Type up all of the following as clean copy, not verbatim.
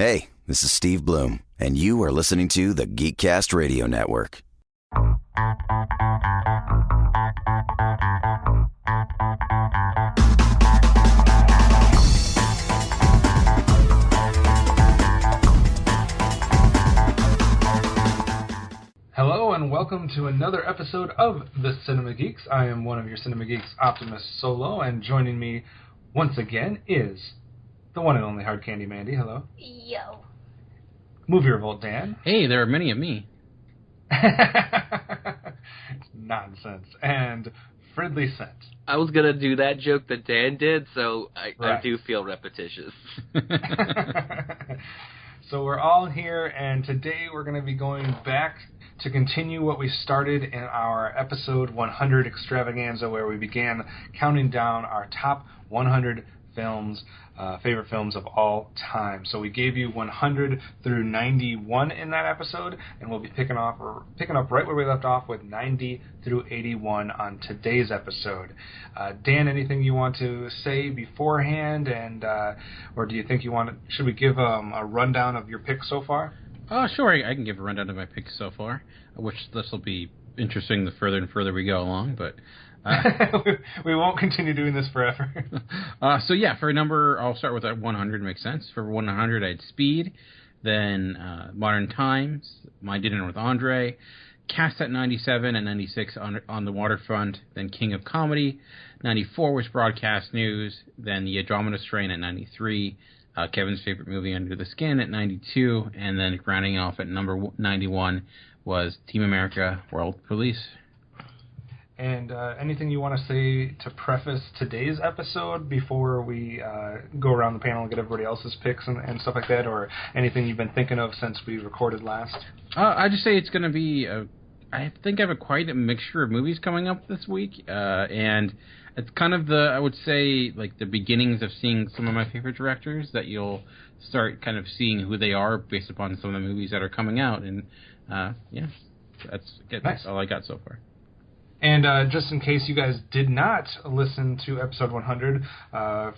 Hey, this is Steve Bloom, and you are listening to the Geekcast Radio Network. Hello and welcome to another episode of the Cinema Geeks. I am one of your Cinema Geeks, Optimus Solo, and joining me once again is the one and only Hard Candy Mandy. Hello. Yo. Movie Revolt Dan. Hey, there are many of me. Nonsense. And Fridley Scent. I was going to do that joke that Dan did, so I do feel repetitious. So we're all here, and today we're going to be going back to continue what we started in our episode 100 extravaganza, where we began counting down our top 100 films, favorite films of all time. So we gave you 100 through 91 in that episode, and we'll be picking up right where we left off with 90 through 81 on today's episode. Dan, anything you want to say beforehand, and or do you think should we give a rundown of your picks so far? Oh, sure, I can give a rundown of my picks so far, which this will be interesting the further and further we go along, but... we won't continue doing this forever. So yeah, for a number, I'll start with 100, makes sense. For 100, I had Speed, then Modern Times, My Dinner with Andre, Cast at 97 and 96 on the Waterfront, then King of Comedy, 94 was Broadcast News, then The Andromeda Strain at 93, Kevin's favorite movie, Under the Skin, at 92, and then rounding off at number 91 was Team America, World Police. And anything you want to say to preface today's episode before we go around the panel and get everybody else's picks and stuff like that, or anything you've been thinking of since we recorded last? I just say it's going to be, I think I have quite a mixture of movies coming up this week, and it's kind of I would say, like the beginnings of seeing some of my favorite directors, that you'll start kind of seeing who they are based upon some of the movies that are coming out, and that's all I got so far. And just in case you guys did not listen to episode 100,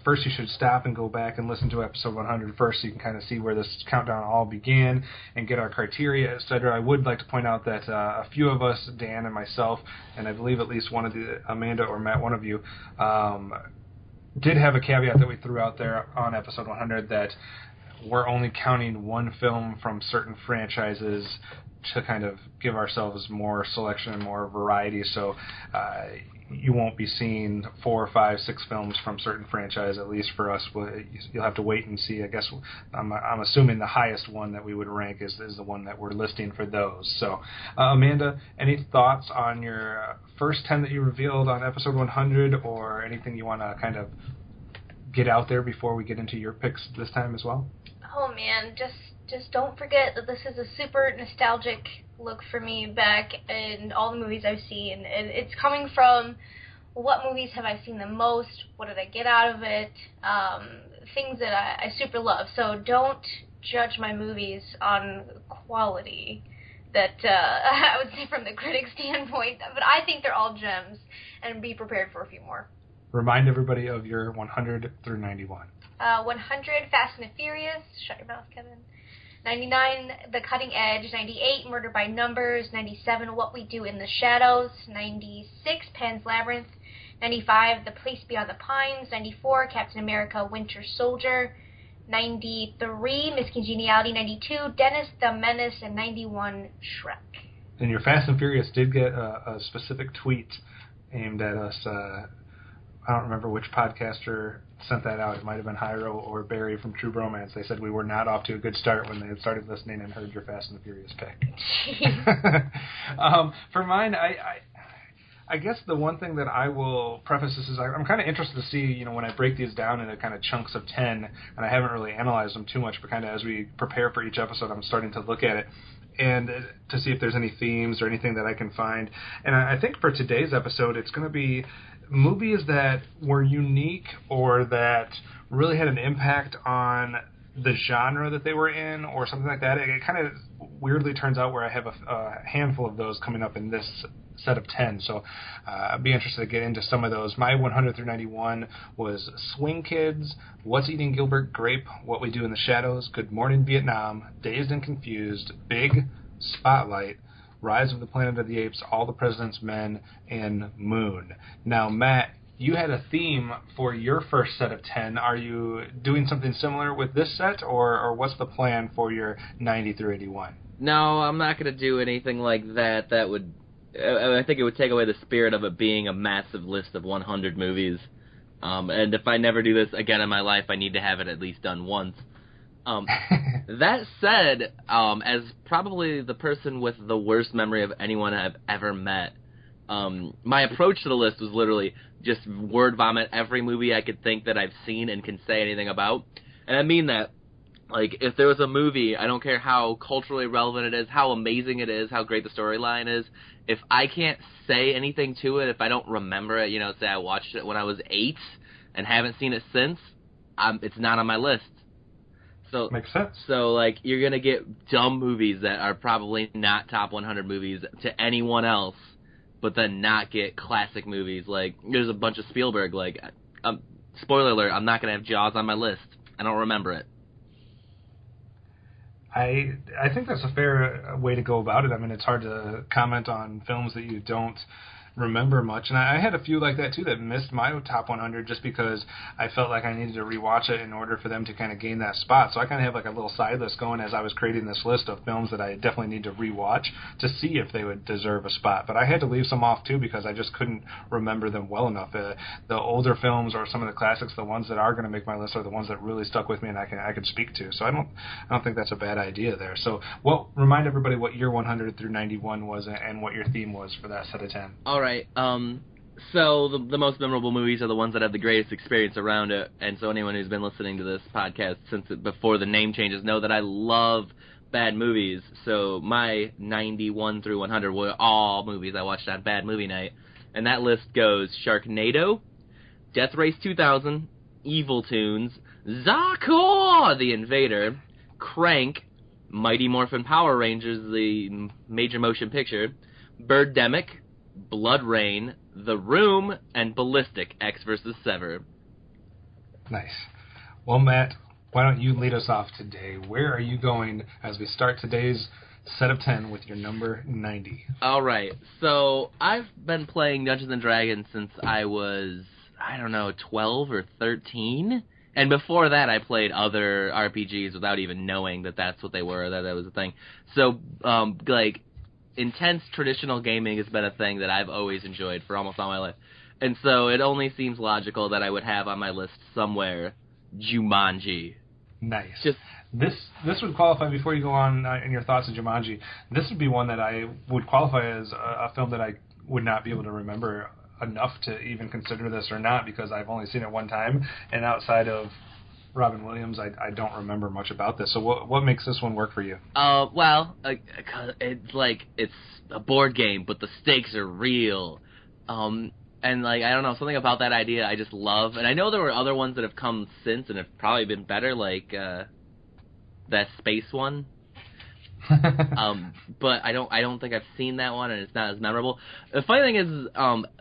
first you should stop and go back and listen to episode 100 first, so you can kind of see where this countdown all began and get our criteria, etc. I would like to point out that a few of us, Dan and myself, and I believe at least one of Amanda or Matt, one of you, did have a caveat that we threw out there on episode 100 that we're only counting one film from certain franchises to kind of give ourselves more selection and more variety, so you won't be seeing 4, 5, 6 films from certain franchise, at least for us. You'll have to wait and see. I guess I'm assuming the highest one that we would rank is the one that we're listing for those. So, Amanda, any thoughts on your first 10 that you revealed on episode 100, or anything you want to kind of get out there before we get into your picks this time as well? Oh man, just don't forget that this is a super nostalgic look for me back in all the movies I've seen. And it's coming from what movies have I seen the most, what did I get out of it, things that I super love. So don't judge my movies on quality that I would say from the critic standpoint, but I think they're all gems, and be prepared for a few more. Remind everybody of your 100 through 91. 100, Fast and the Furious. Shut your mouth, Kevin. 99, The Cutting Edge. 98, Murder by Numbers. 97, What We Do in the Shadows. 96, Pan's Labyrinth. 95, The Place Beyond the Pines. 94, Captain America, Winter Soldier. 93, Miss Congeniality. 92, Dennis the Menace. And 91, Shrek. And your Fast and Furious did get a specific tweet aimed at us. I don't remember which podcaster sent that out. It might have been Hyro or Barry from True Bromance. They said we were not off to a good start when they had started listening and heard your Fast and the Furious pick. For mine, I guess the one thing that I will preface this is I'm kind of interested to see, when I break these down into kind of chunks of 10, and I haven't really analyzed them too much, but kind of as we prepare for each episode, I'm starting to look at it and to see if there's any themes or anything that I can find. And I think for today's episode, it's going to be movies that were unique or that really had an impact on the genre that they were in or something like that. It kind of weirdly turns out where I have a handful of those coming up in this set of 10. So I'd be interested to get into some of those. My 100 through 91 was Swing Kids, What's Eating Gilbert Grape, What We Do in the Shadows, Good Morning Vietnam, Dazed and Confused, Big, Spotlight, Rise of the Planet of the Apes, All the President's Men, and Moon. Now, Matt, you had a theme for your first set of 10. Are you doing something similar with this set, or what's the plan for your 90 through 81? No, I'm not going to do anything like that. That would, I think it would take away the spirit of it being a massive list of 100 movies. And if I never do this again in my life, I need to have it at least done once. That said, as probably the person with the worst memory of anyone I've ever met, my approach to the list was literally just word vomit every movie I could think that I've seen and can say anything about. And I mean that, like, if there was a movie, I don't care how culturally relevant it is, how amazing it is, how great the storyline is, if I can't say anything to it, if I don't remember it, say I watched it when I was 8 and haven't seen it since, it's not on my list. So, makes sense. So, like, you're going to get dumb movies that are probably not top 100 movies to anyone else, but then not get classic movies. Like, there's a bunch of Spielberg, like, spoiler alert, I'm not going to have Jaws on my list. I don't remember it. I think that's a fair way to go about it. I mean, it's hard to comment on films that you don't remember much, and I had a few like that too that missed my top 100 just because I felt like I needed to rewatch it in order for them to kind of gain that spot. So I kind of have like a little side list going as I was creating this list of films that I definitely need to rewatch to see if they would deserve a spot. But I had to leave some off too because I just couldn't remember them well enough. The older films or some of the classics, the ones that are going to make my list are the ones that really stuck with me and I can speak to. So I don't think that's a bad idea there. So remind everybody what your 100 through 91 was and what your theme was for that set of 10. All right. So the most memorable movies are the ones that have the greatest experience around it, and so anyone who's been listening to this podcast before the name changes know that I love bad movies. So my 91 through 100 were all movies I watched on Bad Movie Night, and that list goes Sharknado, Death Race 2000, Evil Tunes, Zarkor the Invader, Crank, Mighty Morphin Power Rangers, the major motion picture, Birdemic, Blood Rain, The Room, and Ballistic, X vs. Sever. Nice. Well, Matt, why don't you lead us off today? Where are you going as we start today's set of 10 with your number 90? All right. So I've been playing Dungeons & Dragons since I was, 12 or 13. And before that, I played other RPGs without even knowing that that's what they were, that was a thing. So, intense traditional gaming has been a thing that I've always enjoyed for almost all my life. And so it only seems logical that I would have on my list somewhere Jumanji. Nice. This would qualify, before you go on in your thoughts of Jumanji, this would be one that I would qualify as a film that I would not be able to remember enough to even consider this or not, because I've only seen it one time, and outside of Robin Williams, I don't remember much about this. So what makes this one work for you? It's a board game, but the stakes are real. And I don't know, something about that idea I just love. And I know there were other ones that have come since and have probably been better, like that space one. But I don't think I've seen that one, and it's not as memorable. The funny thing is,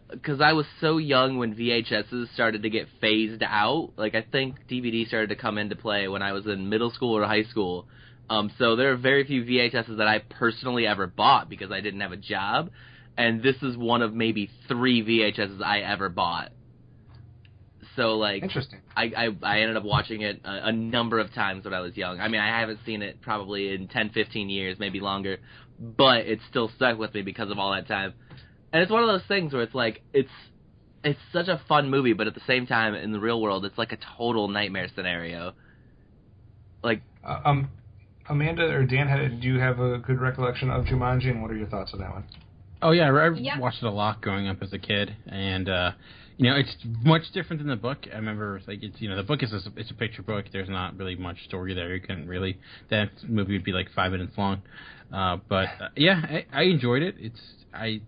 because I was so young when VHSs started to get phased out, like I think DVD started to come into play when I was in middle school or high school. So there are very few VHSs that I personally ever bought because I didn't have a job, and this is one of maybe 3 VHSs I ever bought. So, interesting. I ended up watching it a number of times when I was young. I mean, I haven't seen it probably in 10, 15 years, maybe longer, but it still stuck with me because of all that time. And it's one of those things where it's such a fun movie, but at the same time, in the real world, it's like a total nightmare scenario. Amanda or Dan, do you have a good recollection of Jumanji, and what are your thoughts on that one? Oh, yeah, I watched it a lot growing up as a kid, and it's much different than the book. I remember, the book is it's a picture book. There's not really much story there. You couldn't really. That movie would be 5 minutes long. But I enjoyed it. I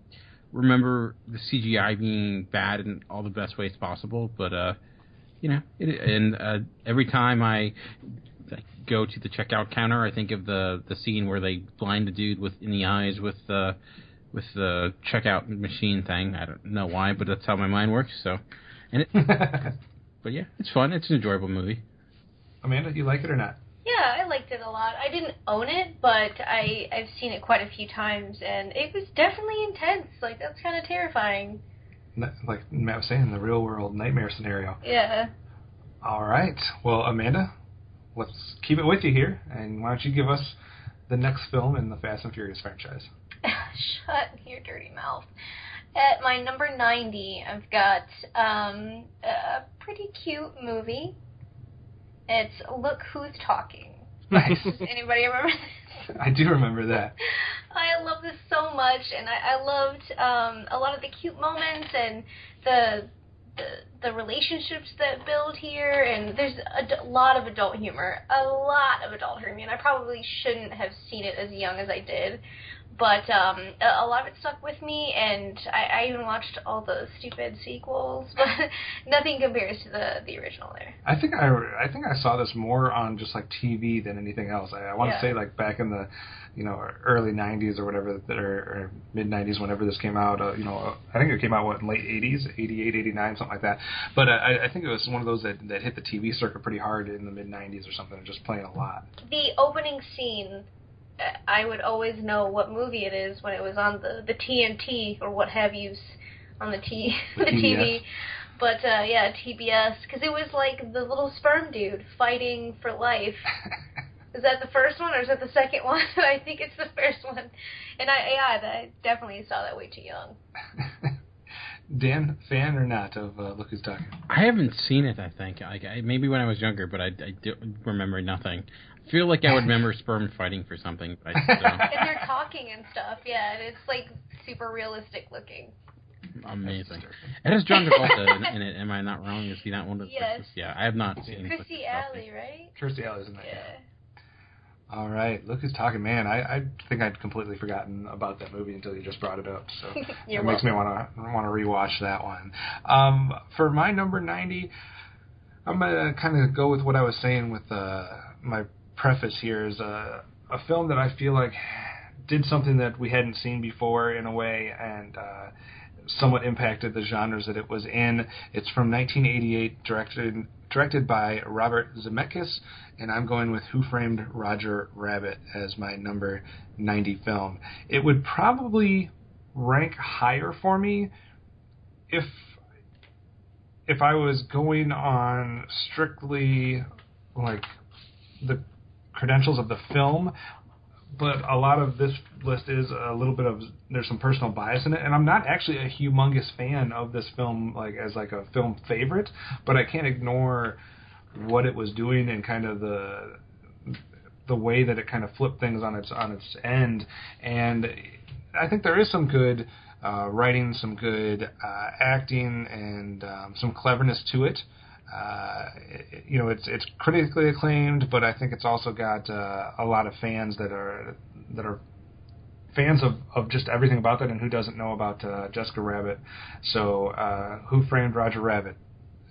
remember the CGI being bad in all the best ways possible. But every time I go to the checkout counter, I think of the scene where they blind the dude in the eyes with with the checkout machine thing. I don't know why, but that's how my mind works. So, and it, but yeah, it's fun. It's an enjoyable movie. Amanda, you like it or not? Yeah, I liked it a lot. I didn't own it, but I've seen it quite a few times, and it was definitely intense. Like, that's kind of terrifying. Like Matt was saying, the real world nightmare scenario. Yeah. All right. Well, Amanda, let's keep it with you here, and why don't you give us the next film in the Fast and Furious franchise? Shut your dirty mouth. At my number 90, I've got a pretty cute movie. It's Look Who's Talking. Nice. Does anybody remember this? I do remember that. I love this so much, and I loved a lot of the cute moments and the relationships that build here, and there's a lot of adult humor. A lot of adult humor, and I probably shouldn't have seen it as young as I did. But a lot of it stuck with me, and I even watched all the stupid sequels, but nothing compares to the original there. I think I saw this more on just like TV than anything else. I want to say like back in the early 90s or whatever, or mid 90s, whenever this came out. I think it came out in late 80s, 88, 89, something like that. But I think it was one of those that hit the TV circuit pretty hard in the mid 90s or something, and just playing a lot. The opening scene, I would always know what movie it is when it was on the TNT or what have you on the TV. But yeah, TBS, because it was like the little sperm dude fighting for life. Is that the first one or is that the second one? I think it's the first one. And I definitely saw that way too young. Dan, fan or not of Look Who's Talking? I haven't seen it, I think. Maybe when I was younger, but I do remember nothing. I feel like I would remember sperm fighting for something. But I don't. And they're talking and stuff, yeah. And it's like super realistic looking. Amazing. It has John Travolta in it. Am I not wrong? Is he not one of the Yes. Yeah, I have not seen Kirstie Alley, right? Kirstie Alley's in that. Yeah. All right, Look Who's Talking. Man, I think I'd completely forgotten about that movie until you just brought it up. So it makes me want to rewatch that one. For my number 90, I'm gonna kind of go with what I was saying with my preface here. Is a film that I feel like did something that we hadn't seen before in a way, and somewhat impacted the genres that it was in. It's from 1988, directed by Robert Zemeckis, and I'm going with Who Framed Roger Rabbit as my number 90 film. It would probably rank higher for me if I was going on strictly like the credentials of the film. But a lot of this list is a little bit of, there's some personal bias in it, and I'm not actually a humongous fan of this film, like as like a film favorite, but I can't ignore what it was doing and kind of the way that it kind of flipped things on its end. And I think there is some good writing, some good acting, and some cleverness to it. It's critically acclaimed, but I think it's also got a lot of fans that are fans of just everything about that, and who doesn't know about Jessica Rabbit. So Who Framed Roger Rabbit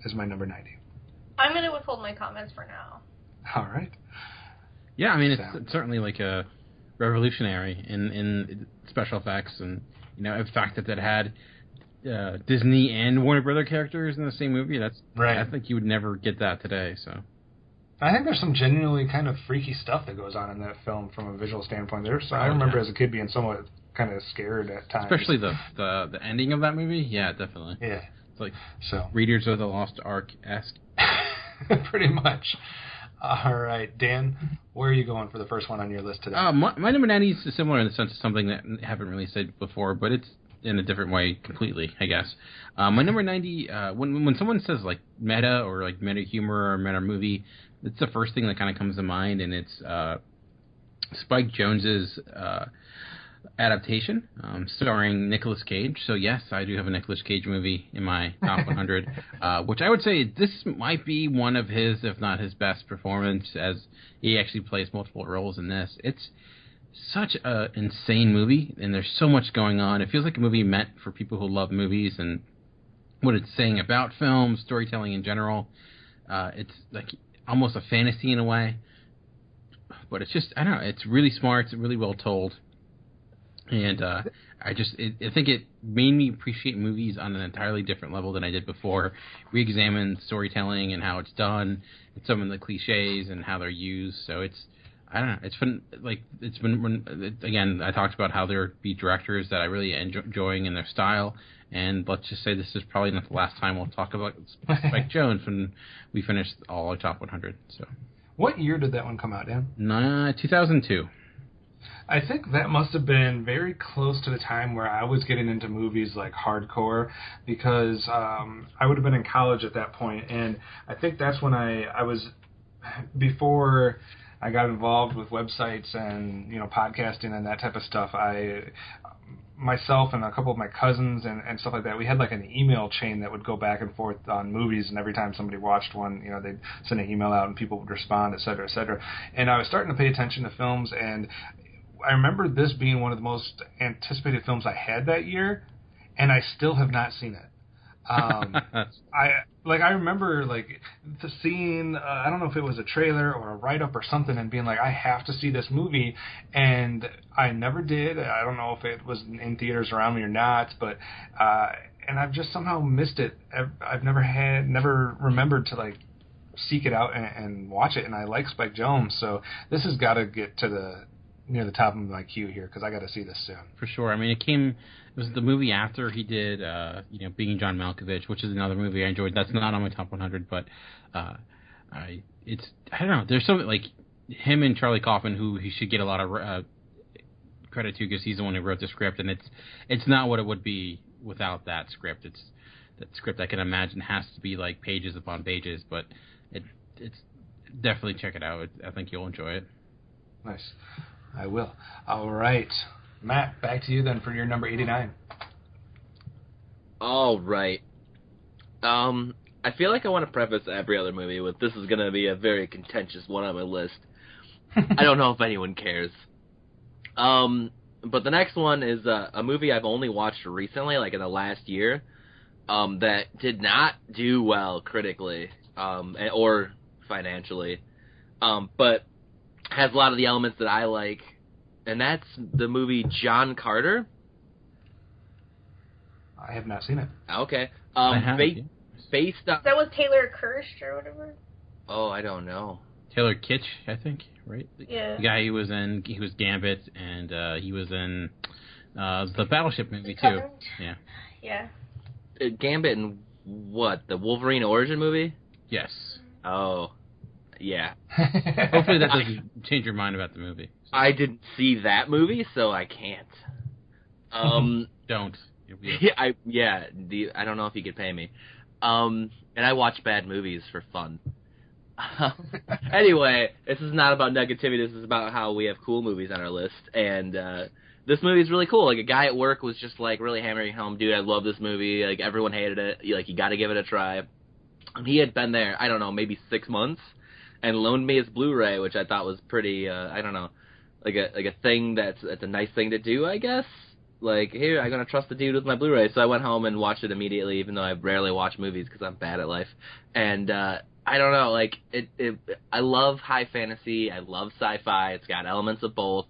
is my number 90. I'm going to withhold my comments for now. All right. Yeah, I mean, it's certainly like a revolutionary in special effects, and the fact that it had Disney and Warner Brother characters in the same movie. That's right. I think you would never get that today. So I think there's some genuinely kind of freaky stuff that goes on in that film from a visual standpoint. I remember as a kid being somewhat kind of scared at times. Especially the ending of that movie. Yeah, definitely. Yeah. It's like Raiders of the Lost Ark-esque. Pretty much. All right, Dan, where are you going for the first one on your list today? My number 90 is similar in the sense of something that I haven't really said before, but it's in a different way completely, I guess. My number 90, when someone says like meta or like meta humor or meta movie, it's the first thing that kind of comes to mind, and it's Spike Jonze's adaptation starring Nicolas Cage. So yes, I do have a Nicolas Cage movie in my top 100, which I would say this might be one of his, if not his best performance, as he actually plays multiple roles in this. It's such an insane movie, and there's so much going on. It feels like a movie meant for people who love movies and what it's saying about film, storytelling in general. It's like almost a fantasy in a way, but it's just, I don't know, it's really smart, it's really well told, And I think it made me appreciate movies on an entirely different level than I did before. Re-examine storytelling and how it's done, and some of the cliches and how they're used. So I don't know. It's been again. I talked about how there be directors that I really enjoying in their style, and let's just say this is probably not the last time we'll talk about Spike Jonze when we finish all our top 100. So, what year did that one come out, Dan? 2002. I think that must have been very close to the time where I was getting into movies like hardcore, because I would have been in college at that point, and I think that's when I was, before I got involved with websites and, podcasting and that type of stuff, myself and a couple of my cousins and stuff like that, we had like an email chain that would go back and forth on movies, and every time somebody watched one, they'd send an email out and people would respond, et cetera, et cetera. And I was starting to pay attention to films, and I remember this being one of the most anticipated films I had that year, and I still have not seen it. I remember seeing I don't know if it was a trailer or a write-up or something, and being like, I have to see this movie, and I never did. I don't know if it was in theaters around me or not, but and I've just somehow missed it. I've never remembered to seek it out and watch it, and I like Spike Jonze, so this has got to get to near the top of my queue here, because I got to see this soon. For sure. I mean, it was the movie after he did, Being John Malkovich, which is another movie I enjoyed. That's not on my top 100, but I don't know. There's something like him and Charlie Kaufman, who he should get a lot of credit to, because he's the one who wrote the script, and it's not what it would be without that script. It's that script I can imagine has to be like pages upon pages, but it's definitely check it out. I think you'll enjoy it. Nice. I will. All right. Matt, back to you then for your number 89. All right. I feel like I want to preface every other movie with this is going to be a very contentious one on my list. I don't know if anyone cares. But the next one is a movie I've only watched recently, like in the last year, that did not do well critically or financially, but has a lot of the elements that I like, and that's the movie John Carter. I have not seen it. Okay. Based on... That was Taylor Kirsch or whatever? Oh, I don't know. Taylor Kitsch, I think, right? Yeah. The guy he was Gambit, and he was in the Battleship movie, too. Yeah. Yeah. Gambit and what? The Wolverine origin movie? Yes. Oh, yeah. Hopefully that doesn't change your mind about the movie. So. I didn't see that movie, so I can't. Don't. I don't know if you could pay me. And I watch bad movies for fun. Anyway, this is not about negativity. This is about how we have cool movies on our list. And this movie is really cool. Like, a guy at work was just, really hammering home, dude, I love this movie. Like, everyone hated it. You got to give it a try. And he had been there, I don't know, maybe 6 months, and loaned me his Blu-ray, which I thought was pretty, I don't know, like a thing that's a nice thing to do, I guess. Like, here, I'm going to trust the dude with my Blu-ray. So I went home and watched it immediately, even though I rarely watch movies because I'm bad at life. And I don't know, I love high fantasy. I love sci-fi. It's got elements of both.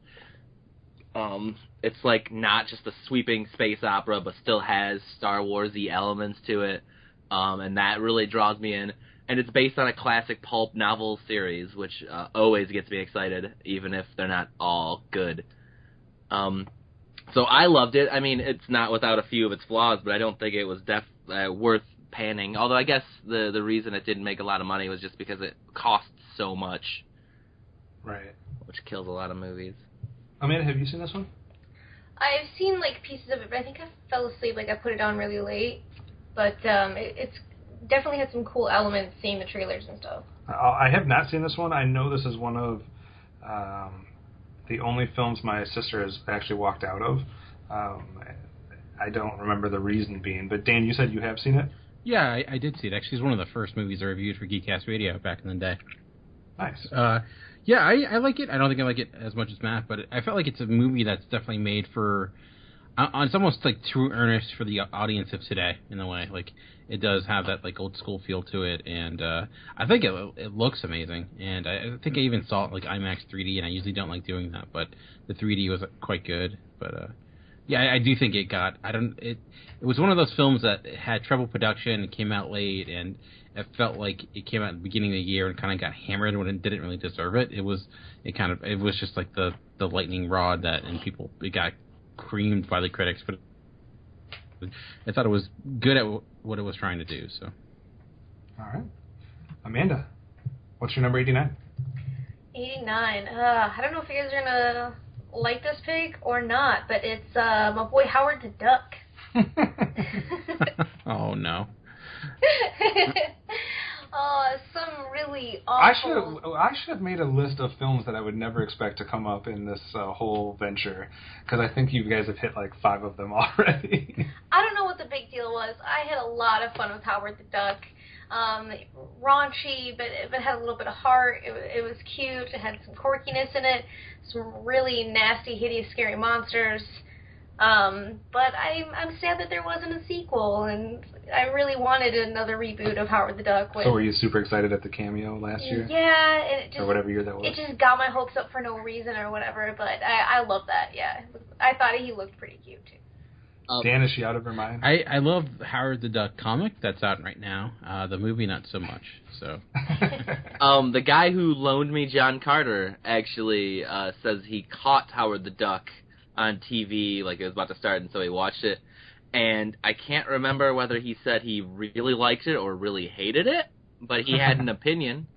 It's not just a sweeping space opera, but still has Star Wars-y elements to it. And that really draws me in. And it's based on a classic pulp novel series, which always gets me excited, even if they're not all good. So I loved it. I mean, it's not without a few of its flaws, but I don't think it was worth panning. Although I guess the reason it didn't make a lot of money was just because it costs so much. Right. Which kills a lot of movies. Amanda, have you seen this one? I've seen pieces of it, but I think I fell asleep. I put it on really late. But it's definitely had some cool elements, seeing the trailers and stuff. I have not seen this one. I know this is one of the only films my sister has actually walked out of. I don't remember the reason being, but Dan, you said you have seen it? Yeah, I did see it. Actually, it's one of the first movies I reviewed for Geekcast Radio back in the day. Nice. Yeah, I like it. I don't think I like it as much as Matt, but I felt like it's a movie that's definitely made for... it's almost true earnest for the audience of today, in a way. It does have that old school feel to it, and I think it looks amazing. And I think I even saw it IMAX 3D, and I usually don't like doing that, but the 3D was quite good. But Yeah, I do think it got. It was one of those films that had trouble production. It came out late, and it felt like it came out at the beginning of the year and kind of got hammered when it didn't really deserve it. It was just like the lightning rod it got creamed by the critics, but I thought it was good at what it was trying to do. So, all right, Amanda, what's your number 89? 89. I don't know if you guys are gonna like this pick or not, but it's my boy Howard the Duck. Oh no. Oh, some really awful. I should have made a list of films that I would never expect to come up in this whole venture, because I think you guys have hit like 5 of them already. I don't know what the big deal was. I had a lot of fun with Howard the Duck. Raunchy, but it had a little bit of heart. It was cute. It had some quirkiness in it. Some really nasty, hideous, scary monsters. But I'm sad that there wasn't a sequel, and I really wanted another reboot of Howard the Duck. So were you super excited at the cameo last year? Yeah, and it just, or whatever year that was. It just got my hopes up for no reason or whatever. But I love that. Yeah, I thought he looked pretty cute too. Dan, is she out of her mind? I love Howard the Duck comic that's out right now. The movie, not so much. So, the guy who loaned me John Carter actually says he caught Howard the Duck on TV, like it was about to start, and so he watched it. And I can't remember whether he said he really liked it or really hated it, but he had an opinion.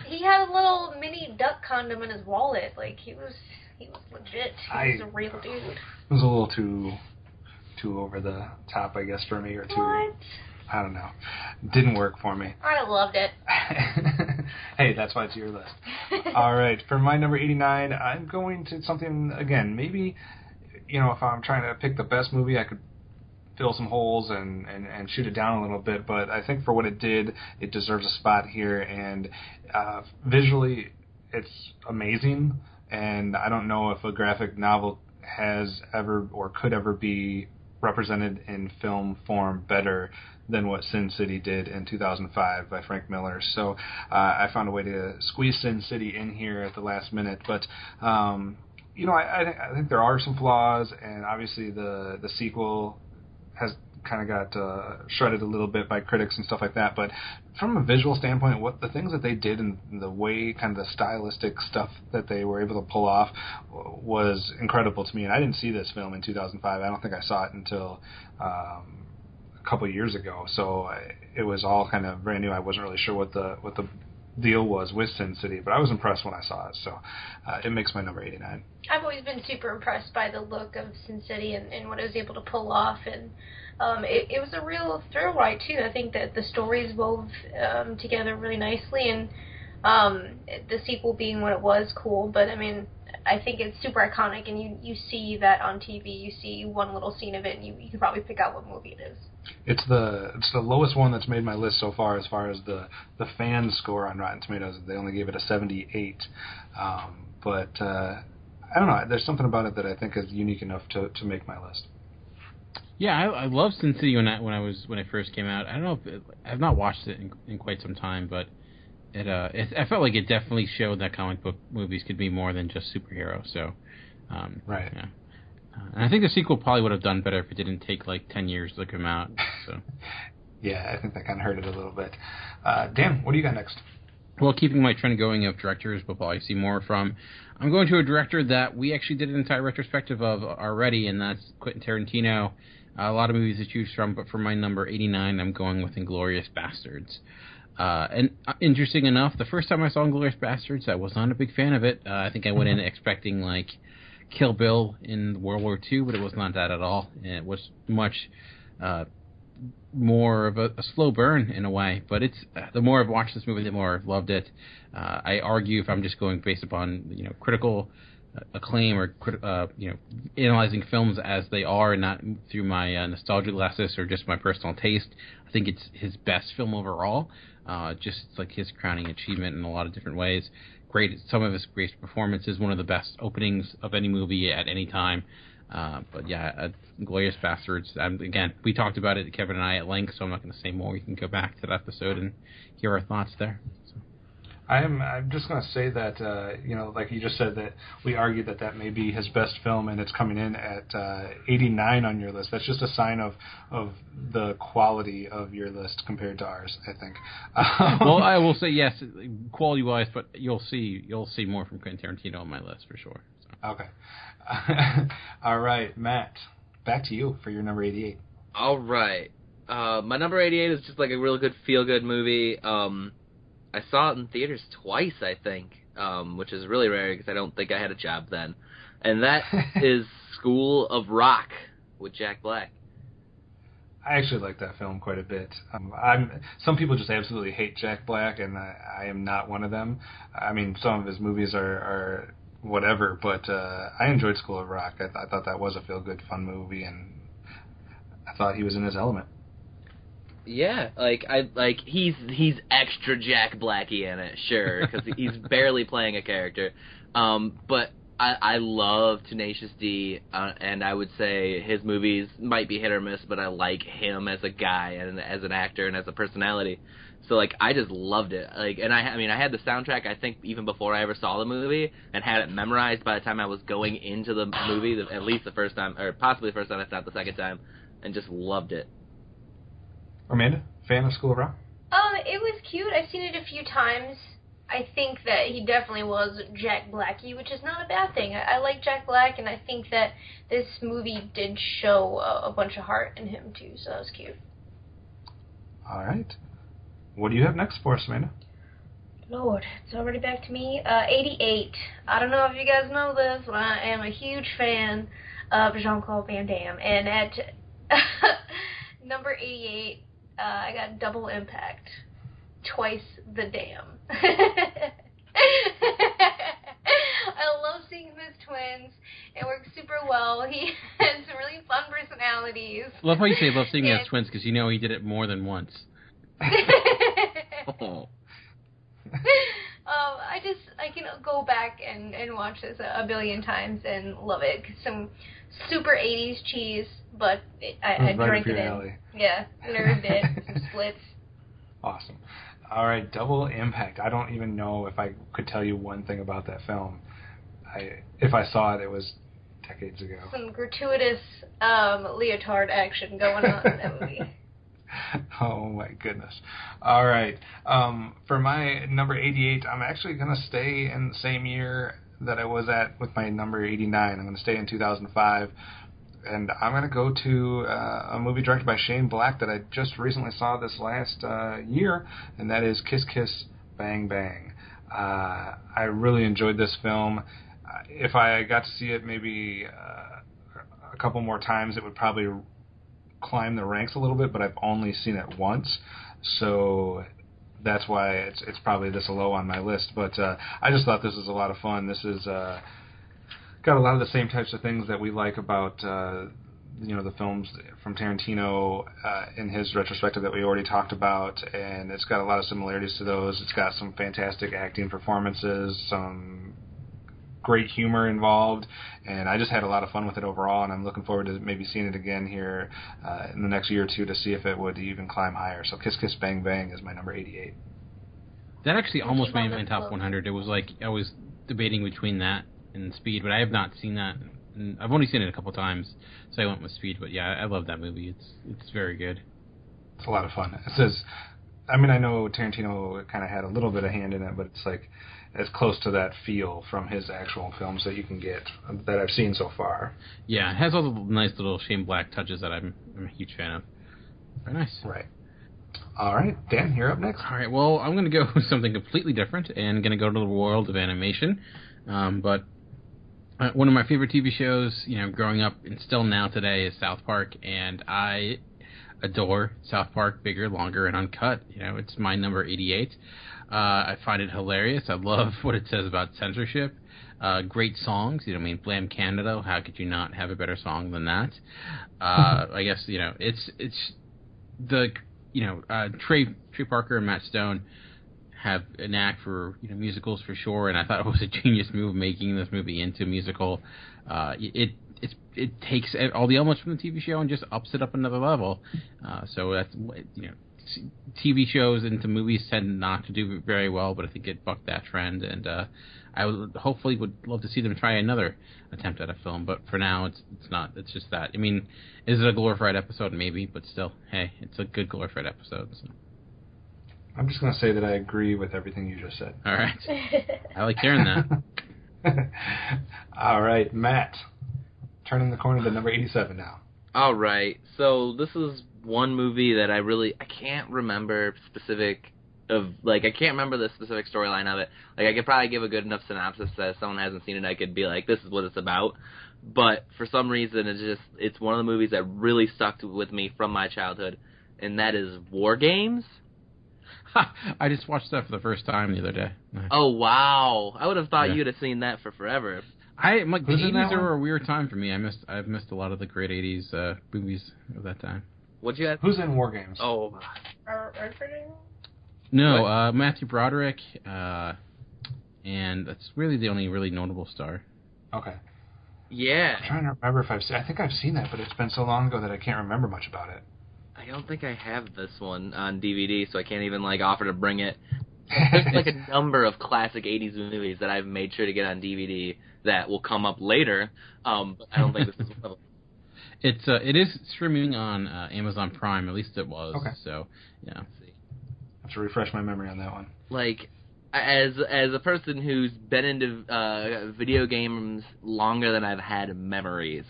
He had a little mini duck condom in his wallet. Like he was legit. He was a real dude. It was a little too over the top, I guess, for me, or too. What? I don't know. Didn't work for me. I loved it. Hey, that's why it's your list. All right, for my number 89, I'm going to something, again, maybe, if I'm trying to pick the best movie, I could fill some holes and shoot it down a little bit, but I think for what it did, it deserves a spot here, and visually, it's amazing, and I don't know if a graphic novel has ever or could ever be represented in film form better than what Sin City did in 2005 by Frank Miller. So I found a way to squeeze Sin City in here at the last minute. But, I think there are some flaws, and obviously the sequel has kind of got shredded a little bit by critics and stuff like that. But from a visual standpoint, what the things that they did and the way, kind of the stylistic stuff that they were able to pull off was incredible to me. And I didn't see this film in 2005. I don't think I saw it until a couple of years ago. So it was all kind of brand new. I wasn't really sure what the deal was with Sin City, but I was impressed when I saw it. So it makes my number 89. I've always been super impressed by the look of Sin City and what it was able to pull off, and it was a real thrill ride too. I think that the stories wove together really nicely, and the sequel being what it was, cool. But I mean, I think it's super iconic, and you see that on TV. You see one little scene of it, and you can probably pick out what movie it is. It's the lowest one that's made my list so far as the fan score on Rotten Tomatoes. They only gave it a 78. But I don't know. There's something about it that I think is unique enough to make my list. Yeah, I love Sin City when it first came out. I don't know I've not watched it in quite some time, but I felt like it definitely showed that comic book movies could be more than just superheroes. So, right. Yeah. And I think the sequel probably would have done better if it didn't take like 10 years to come out. So. Yeah, I think that kind of hurt it a little bit. Dan, what do you got next? Well, keeping my trend going of directors we'll probably see more from, I'm going to a director that we actually did an entire retrospective of already, and that's Quentin Tarantino. A lot of movies to choose from, but for my number 89, I'm going with Inglourious Basterds. And interesting enough, the first time I saw Inglourious Basterds, I was not a big fan of it. I think I went in expecting like Kill Bill in World War II, but it was not that at all. It was much more of a slow burn in a way. But it's the more I've watched this movie, the more I've loved it. I argue if I'm just going based upon critical acclaim or analyzing films as they are, and not through my nostalgia glasses or just my personal taste, I think it's his best film overall. Just like his crowning achievement in a lot of different ways. Great, some of his great performances, one of the best openings of any movie at any time. But yeah, Inglourious Basterds. Again, we talked about it, Kevin and I, at length, so I'm not going to say more. You can go back to that episode and hear our thoughts there. So. I'm just going to say that, like you just said, that we argued that may be his best film, and it's coming in at 89 on your list. That's just a sign of the quality of your list compared to ours, I think. Well, I will say yes, quality-wise, but you'll see more from Quentin Tarantino on my list for sure. So. Okay. All right, Matt, back to you for your number 88. All right. My number 88 is just like a real good feel-good movie. I saw it in theaters twice, I think, which is really rare because I don't think I had a job then. And that is School of Rock with Jack Black. I actually like that film quite a bit. Some people just absolutely hate Jack Black, and I am not one of them. I mean, some of his movies are whatever, but I enjoyed School of Rock. I thought that was a feel-good, fun movie, and I thought he was in his element. Yeah, he's extra Jack Blacky in it, sure, because he's barely playing a character. But I love Tenacious D, and I would say his movies might be hit or miss, but I like him as a guy and as an actor and as a personality. So I just loved it. And I had the soundtrack I think even before I ever saw the movie, and had it memorized by the time I was going into the movie, at least the first time, or possibly the first time, if not the second time, and just loved it. Amanda, fan of School of Rock? It was cute. I've seen it a few times. I think that he definitely was Jack Blacky, which is not a bad thing. I like Jack Black, and I think that this movie did show a bunch of heart in him, too, so that was cute. All right. What do you have next for us, Amanda? Lord, it's already back to me. 88. I don't know if you guys know this, but I am a huge fan of Jean-Claude Van Damme, and at number 88, I got Double Impact. Twice the Dam. I love seeing him as twins. It works super well. He has some really fun personalities. Love how you say love seeing him as twins, because he did it more than once. Oh. I can go back and watch this a billion times and love it. Some super 80s cheese, but I drank it in. Yeah, nerved it. Some splits. Awesome. All right, Double Impact. I don't even know if I could tell you one thing about that film. If I saw it, it was decades ago. Some gratuitous leotard action going on in that movie. Oh, my goodness. All right. For my number 88, I'm actually going to stay in the same year that I was at with my number 89. I'm going to stay in 2005. And I'm going to go to a movie directed by Shane Black that I just recently saw this last year, and that is Kiss Kiss Bang Bang. I really enjoyed this film. If I got to see it maybe a couple more times, it would probably climb the ranks a little bit, but I've only seen it once, so that's why it's probably this low on my list. But I just thought this was a lot of fun. This is got a lot of the same types of things that we like about the films from Tarantino in his retrospective that we already talked about, and it's got a lot of similarities to those. It's got some fantastic acting performances, some great humor involved, and I just had a lot of fun with it overall, and I'm looking forward to maybe seeing it again here in the next year or two to see if it would even climb higher. So Kiss Kiss Bang Bang is my number 88. That actually almost made my top 100. It was I was debating between that and Speed, but I have not seen that. And I've only seen it a couple times, so I went with Speed. But yeah, I love that movie. It's very good. It's a lot of fun. It says, I know Tarantino kind of had a little bit of hand in it, but it's as close to that feel from his actual films that you can get that I've seen so far. Yeah, it has all the nice little Shane Black touches that I'm a huge fan of. Very nice. Right. All right, Dan, you're up next. All right, well, I'm going to go with something completely different and going to go to the world of animation. But one of my favorite TV shows, growing up and still now today, is South Park, and I adore South Park, bigger, longer, and uncut. It's my number 88. I find it hilarious. I love what it says about censorship. Great songs. Blam Canada. How could you not have a better song than that? I guess it's the Trey Parker and Matt Stone have a knack for musicals for sure, and I thought it was a genius move making this movie into a musical. It takes all the elements from the TV show and just ups it up another level. So that's TV shows into movies tend not to do very well, but I think it bucked that trend, and I would love to see them try another attempt at a film, but for now it's not. It's just that. I mean, is it a glorified episode? Maybe, but still, hey, it's a good glorified episode. So. I'm just going to say that I agree with everything you just said. All right. I like hearing that. All right, Matt. Turning the corner to number 87 now. All right. So this is one movie that I can't remember I can't remember the specific storyline of it. Like, I could probably give a good enough synopsis that if someone hasn't seen it, I could be like, this is what it's about. But for some reason, it's one of the movies that really stuck with me from my childhood, and that is War Games. I just watched that for the first time the other day. Oh, wow. I would have thought you'd have seen that for forever. The 80s are a weird time for me. I've missed a lot of the great 80s movies of that time. What'd you have? Who's in War Games? Oh. No, Matthew Broderick, and that's really the only really notable star. Okay. Yeah. I'm trying to remember I think I've seen that, but it's been so long ago that I can't remember much about it. I don't think I have this one on DVD, so I can't even offer to bring it. There's a number of classic 80s movies that I've made sure to get on DVD that will come up later, but I don't think this is one of them. It is streaming on Amazon Prime, at least it was. Okay. So, yeah. I have to refresh my memory on that one. As a person who's been into video games longer than I've had memories,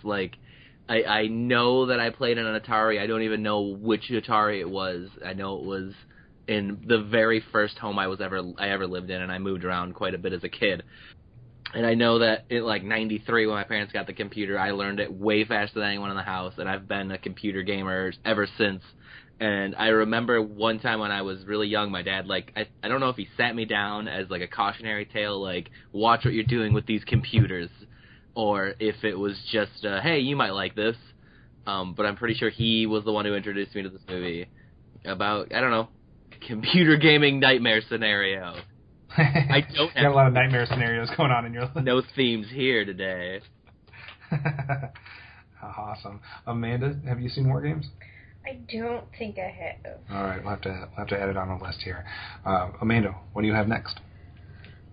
I know that I played on an Atari. I don't even know which Atari it was. I know it was in the very first home I ever lived in, and I moved around quite a bit as a kid. And I know that in 93, when my parents got the computer, I learned it way faster than anyone in the house, and I've been a computer gamer ever since. And I remember one time when I was really young, my dad, I don't know if he sat me down as a cautionary tale, watch what you're doing with these computers, or if it was just, hey, you might like this. But I'm pretty sure he was the one who introduced me to this movie about, I don't know, computer gaming nightmare scenario. I don't have you have a lot of nightmare scenarios going on in your life. No themes here today. Awesome. Amanda, have you seen War Games? I don't think I have. All right, we'll have to add it on the list here. Amanda, what do you have next?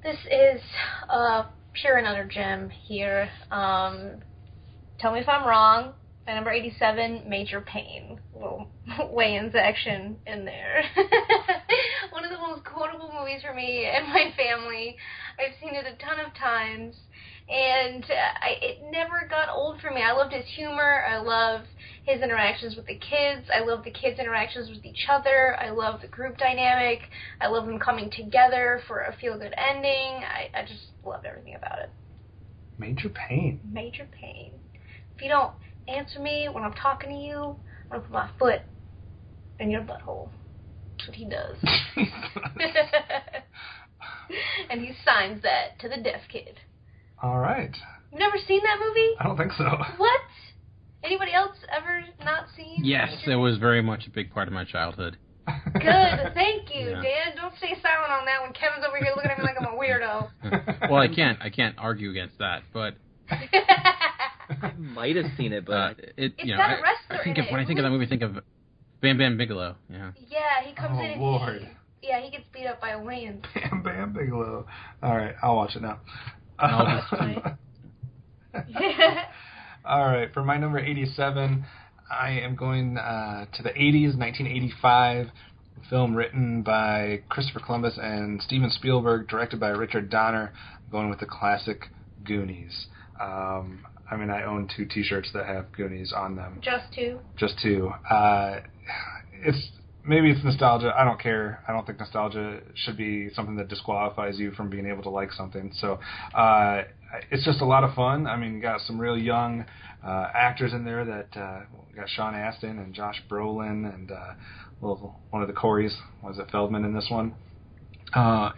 This is pure another gem here. Tell me if I'm wrong. At number 87, Major Pain. Little weigh-ins action in there. One of the most quotable movies for me and my family. I've seen it a ton of times, and it never got old for me. I loved his humor. I love his interactions with the kids. I love the kids' interactions with each other. I love the group dynamic. I love them coming together for a feel-good ending. I just loved everything about it. Major Pain. Major Pain. If you don't answer me when I'm talking to you, I'm going to put my foot in your butthole. That's what he does. And he signs that to the deaf kid. All right. You've never seen that movie? I don't think so. What? Anybody else ever not seen? Yes, it was very much a big part of my childhood. Good, thank you, Yeah. Dan. Don't stay silent on that when Kevin's over here looking at me like I'm a weirdo. Well, I can't argue against that, but I might have seen it, but It's got a wrestler in it. When I think of that movie, I think of Bam Bam Bigelow. Yeah. Yeah, he comes in and Lord. he gets beat up by a weigh-in. Bam Bam Bigelow. All right, I'll watch it now. All right, for my number 87, I am going to the 80s, 1985, film written by Christopher Columbus and Steven Spielberg, directed by Richard Donner. I'm going with the classic Goonies. I own 2 T-shirts that have Goonies on them. Just two? Just 2. Maybe it's nostalgia. I don't care. I don't think nostalgia should be something that disqualifies you from being able to like something. So it's just a lot of fun. You got some real young actors in there that we got Sean Astin and Josh Brolin and one of the Coreys. Was it Feldman in this one?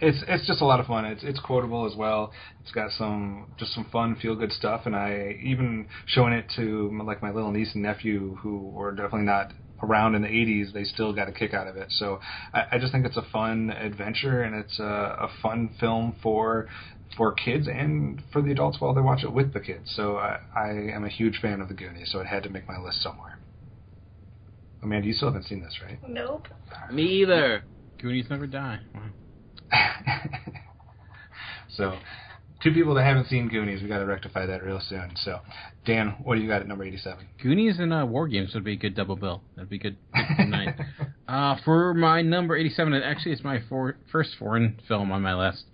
It's just a lot of fun. It's quotable as well. It's got some fun, feel good stuff, and I even showing it to my little niece and nephew who were definitely not around in the 80s. They still got a kick out of it. So I just think it's a fun adventure, and it's a fun film for kids and for the adults while they watch it with the kids. So I am a huge fan of the Goonies, so it had to make my list somewhere. Amanda, you still haven't seen this, right? Nope. Me either. Goonies never die. Wow. So, two people that haven't seen Goonies, we got to rectify that real soon. So, Dan, what do you got at number 87? Goonies and War Games would be a good double bill. That'd be good night. For my number 87, it's my first foreign film on my list.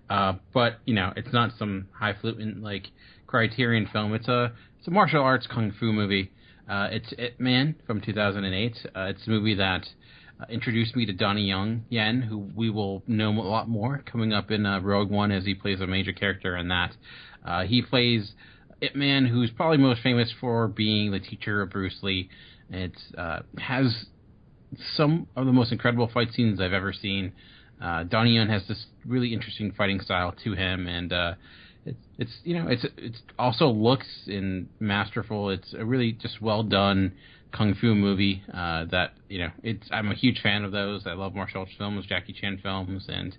But it's not some highfalutin like Criterion film. It's a martial arts kung fu movie. It's Ip Man from 2008. It's a movie that introduced me to Donnie Yen, who we will know a lot more coming up in Rogue One, as he plays a major character in that. He plays Ip Man, who's probably most famous for being the teacher of Bruce Lee. It has some of the most incredible fight scenes I've ever seen. Donnie Yen has this really interesting fighting style to him, and it's also looks and masterful. It's a really just well done kung fu movie that I'm a huge fan of those. I love martial arts films, Jackie Chan films, and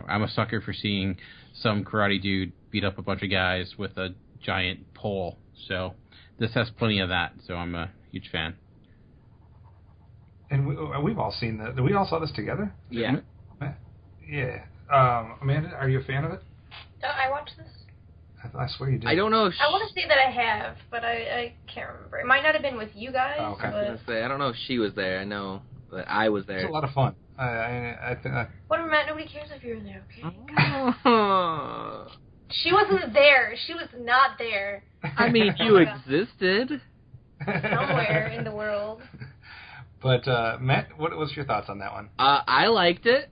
I'm a sucker for seeing some karate dude beat up a bunch of guys with a giant pole. So this has plenty of that. So I'm a huge fan. And we've all seen that. We all saw this together? Yeah. Yeah. Amanda, are you a fan of it? I watched this. I swear you did. I don't know if I want to say that I have, but I can't remember. It might not have been with you guys. Oh, okay. I was gonna say, I don't know if she was there. I know that I was there. It's a lot of fun. I think. Whatever, Matt. Nobody cares if you're there, okay? Oh. She wasn't there. She was not there. I mean, you existed. Somewhere in the world. But Matt, what was your thoughts on that one? I liked it.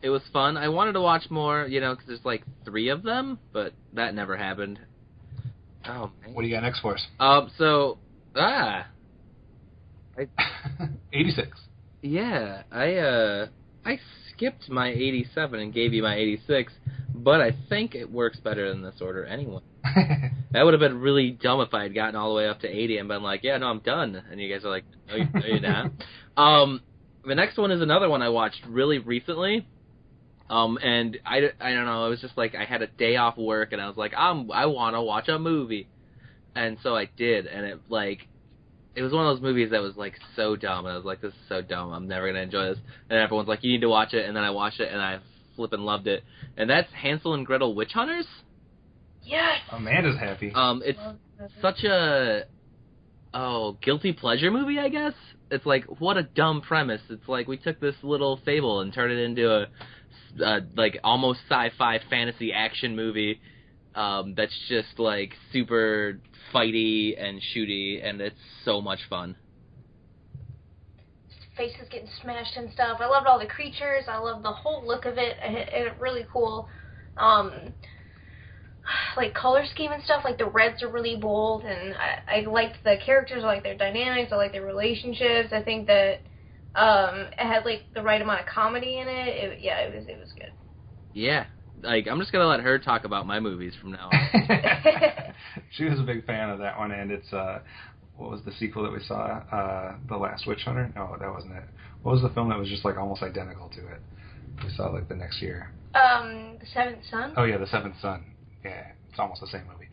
It was fun. I wanted to watch more, because there's like 3 of them, but that never happened. Oh man. What do you got next for us? 86. Yeah, I skipped my 87 and gave you my 86, but I think it works better in this order anyway. That would have been really dumb if I had gotten all the way up to 80 and been like, yeah, no, I'm done. And you guys are like, no, you're not. The next one is another one I watched really recently. And I don't know, it was just like I had a day off work and I was like, I want to watch a movie. And so I did, and it was one of those movies that was like so dumb. And I was like, this is so dumb. I'm never going to enjoy this. And everyone's like, you need to watch it. And then I watched it and I flippin' loved it. And that's Hansel and Gretel Witch Hunters. Yes. Amanda's happy. It's such a guilty pleasure movie, I guess. It's like, what a dumb premise. It's like we took this little fable and turned it into a like almost sci-fi fantasy action movie that's just like super fighty and shooty, and it's so much fun. Faces getting smashed and stuff. I loved all the creatures. I loved the whole look of it. It really cool. Like color scheme and stuff. Like the reds are really bold, and I liked the characters. I liked their dynamics. I liked their relationships. I think that it had like the right amount of comedy in it. It was good. Yeah, like I'm just gonna let her talk about my movies from now on. She was a big fan of that one, and it's what was the sequel that we saw? The Last Witch Hunter? No, that wasn't it. What was the film that was just like almost identical to it? We saw like the next year. The Seventh Son. Oh yeah, The Seventh Son. Yeah, it's almost the same movie.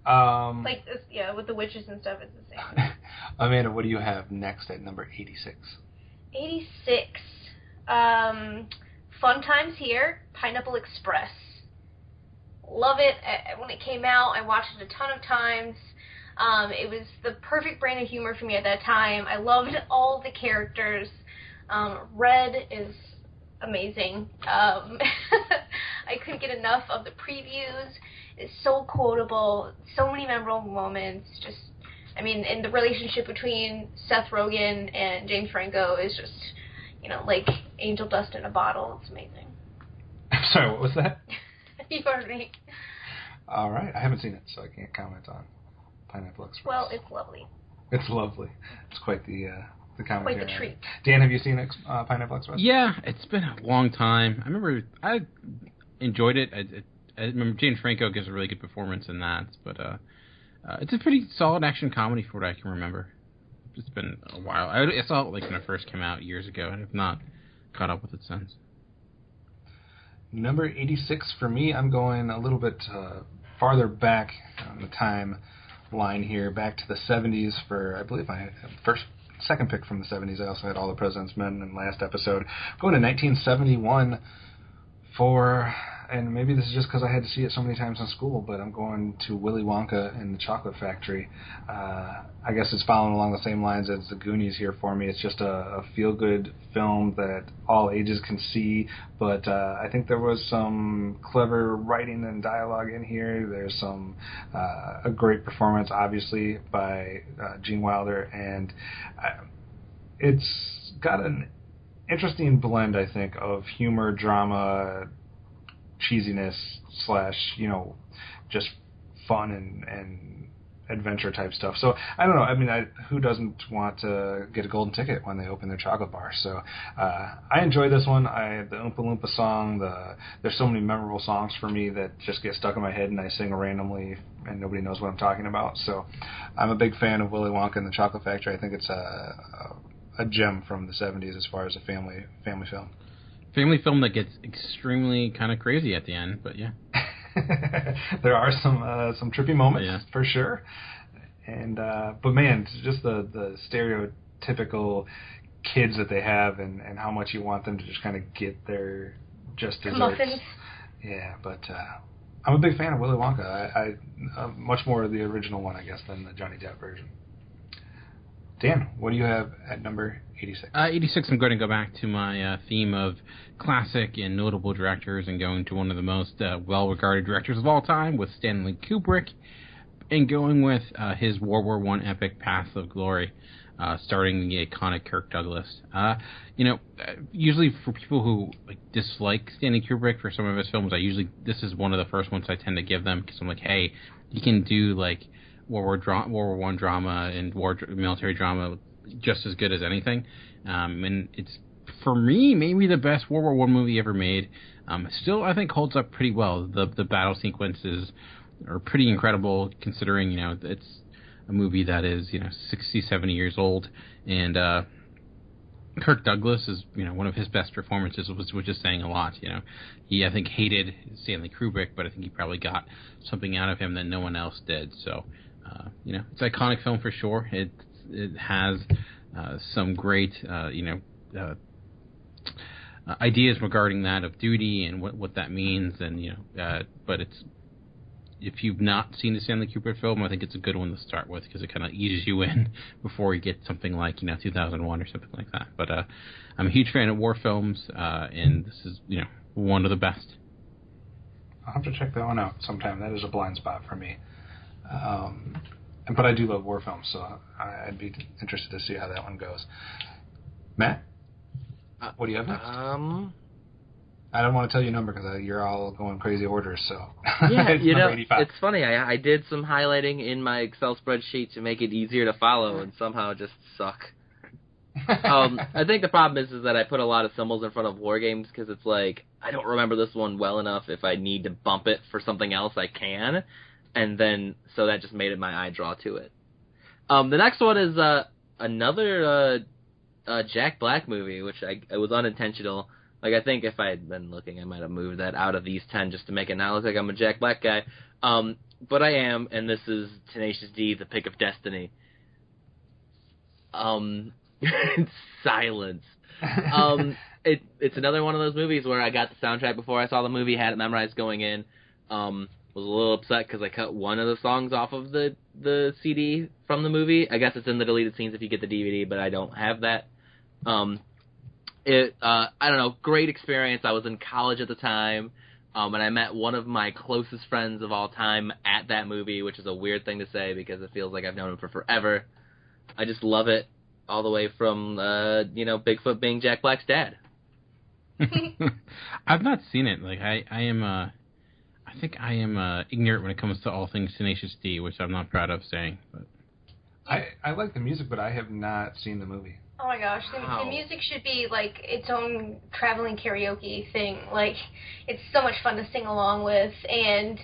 Like this, yeah, with the witches and stuff, it's the same. Amanda, what do you have next at number 86? 86. Fun Times Here, Pineapple Express. Love it. When it came out, I watched it a ton of times. It was the perfect brand of humor for me at that time. I loved all the characters. Red is amazing. I couldn't get enough of the previews. It's so quotable. So many memorable moments. Just, and the relationship between Seth Rogen and James Franco is just, like angel dust in a bottle. It's amazing. I'm sorry, what was that? You heard me. All right, I haven't seen it, so I can't comment on Pineapple Express. Well, it's lovely. It's lovely. It's quite the commentary. Quite the treat. Dan, have you seen Pineapple Express? Yeah, it's been a long time. I remember I enjoyed it. I remember James Franco gives a really good performance in that, but it's a pretty solid action comedy for what I can remember. It's been a while. I saw it like when it first came out years ago, and I've not caught up with it since. Number 86 for me, I'm going a little bit farther back on the timeline here, back to the 70s for, I believe, my first second pick from the 70s. I also had All the President's Men in last episode. Going to 1971 for, and maybe this is just because I had to see it so many times in school, but I'm going to Willy Wonka and the Chocolate Factory. I guess it's following along the same lines as The Goonies here for me. It's just a feel-good film that all ages can see, but I think there was some clever writing and dialogue in here. There's some a great performance, obviously, by Gene Wilder, and it's got an interesting blend, I think, of humor, drama, cheesiness / just fun and adventure type stuff. So I don't know. I mean, who doesn't want to get a golden ticket when they open their chocolate bar? So I enjoy this one. The Oompa Loompa song. There's so many memorable songs for me that just get stuck in my head, and I sing randomly, and nobody knows what I'm talking about. So I'm a big fan of Willy Wonka and the Chocolate Factory. I think it's a gem from the 70s as far as a family film. Family film that gets extremely kind of crazy at the end, but yeah. There are some trippy moments, for sure. And but man, just the stereotypical kids that they have, and how much you want them to just kind of get their just desserts. Muffins. Yeah, but I'm a big fan of Willy Wonka. I much more of the original one, I guess, than the Johnny Depp version. Dan, what do you have at number 86? 86, I'm going to go back to my theme of classic and notable directors and going to one of the most well-regarded directors of all time with Stanley Kubrick, and going with his World War I epic Paths of Glory, starring the iconic Kirk Douglas. Usually for people who dislike Stanley Kubrick for some of his films, this is one of the first ones I tend to give them, because I'm like, hey, you can do World War I drama and military drama just as good as anything, and it's, for me, maybe the best World War I movie ever made. Still, I think holds up pretty well. The battle sequences are pretty incredible, considering it's a movie that is 60, 70 years old, and Kirk Douglas is one of his best performances, which is saying a lot. He, I think, hated Stanley Kubrick, but I think he probably got something out of him that no one else did. So it's an iconic film for sure. It has some great ideas regarding that of duty and what that means, and but it's, if you've not seen the Stanley Kubrick film, I think it's a good one to start with, because it kind of eases you in before you get something like 2001 or something like that. But I'm a huge fan of war films, and this is one of the best. I'll have to check that one out sometime. That is a blind spot for me. But I do love war films, so I'd be interested to see how that one goes. Matt, what do you have next? I don't want to tell you a number because you're all going crazy orders. So yeah, it's it's funny. I did some highlighting in my Excel spreadsheet to make it easier to follow, and somehow just suck. I think the problem is that I put a lot of symbols in front of war games, because it's like, I don't remember this one well enough. If I need to bump it for something else, I can. And then, so that just made it my eye draw to it. The next one is another Jack Black movie, which it was unintentional. I think if I had been looking, I might have moved that out of these 10 just to make it not look like I'm a Jack Black guy. But I am, and this is Tenacious D, The Pick of Destiny. Silence. It's another one of those movies where I got the soundtrack before I saw the movie, had it memorized going in. Was a little upset because I cut one of the songs off of the CD from the movie. I guess it's in the deleted scenes if you get the DVD, but I don't have that. I don't know, great experience. I was in college at the time, and I met one of my closest friends of all time at that movie, which is a weird thing to say because it feels like I've known him for forever. I just love it, all the way from, Bigfoot being Jack Black's dad. I've not seen it. I think I am ignorant when it comes to all things Tenacious D, which I'm not proud of saying. But I like the music, but I have not seen the movie. Oh my gosh, the music should be its own traveling karaoke thing. It's so much fun to sing along with, and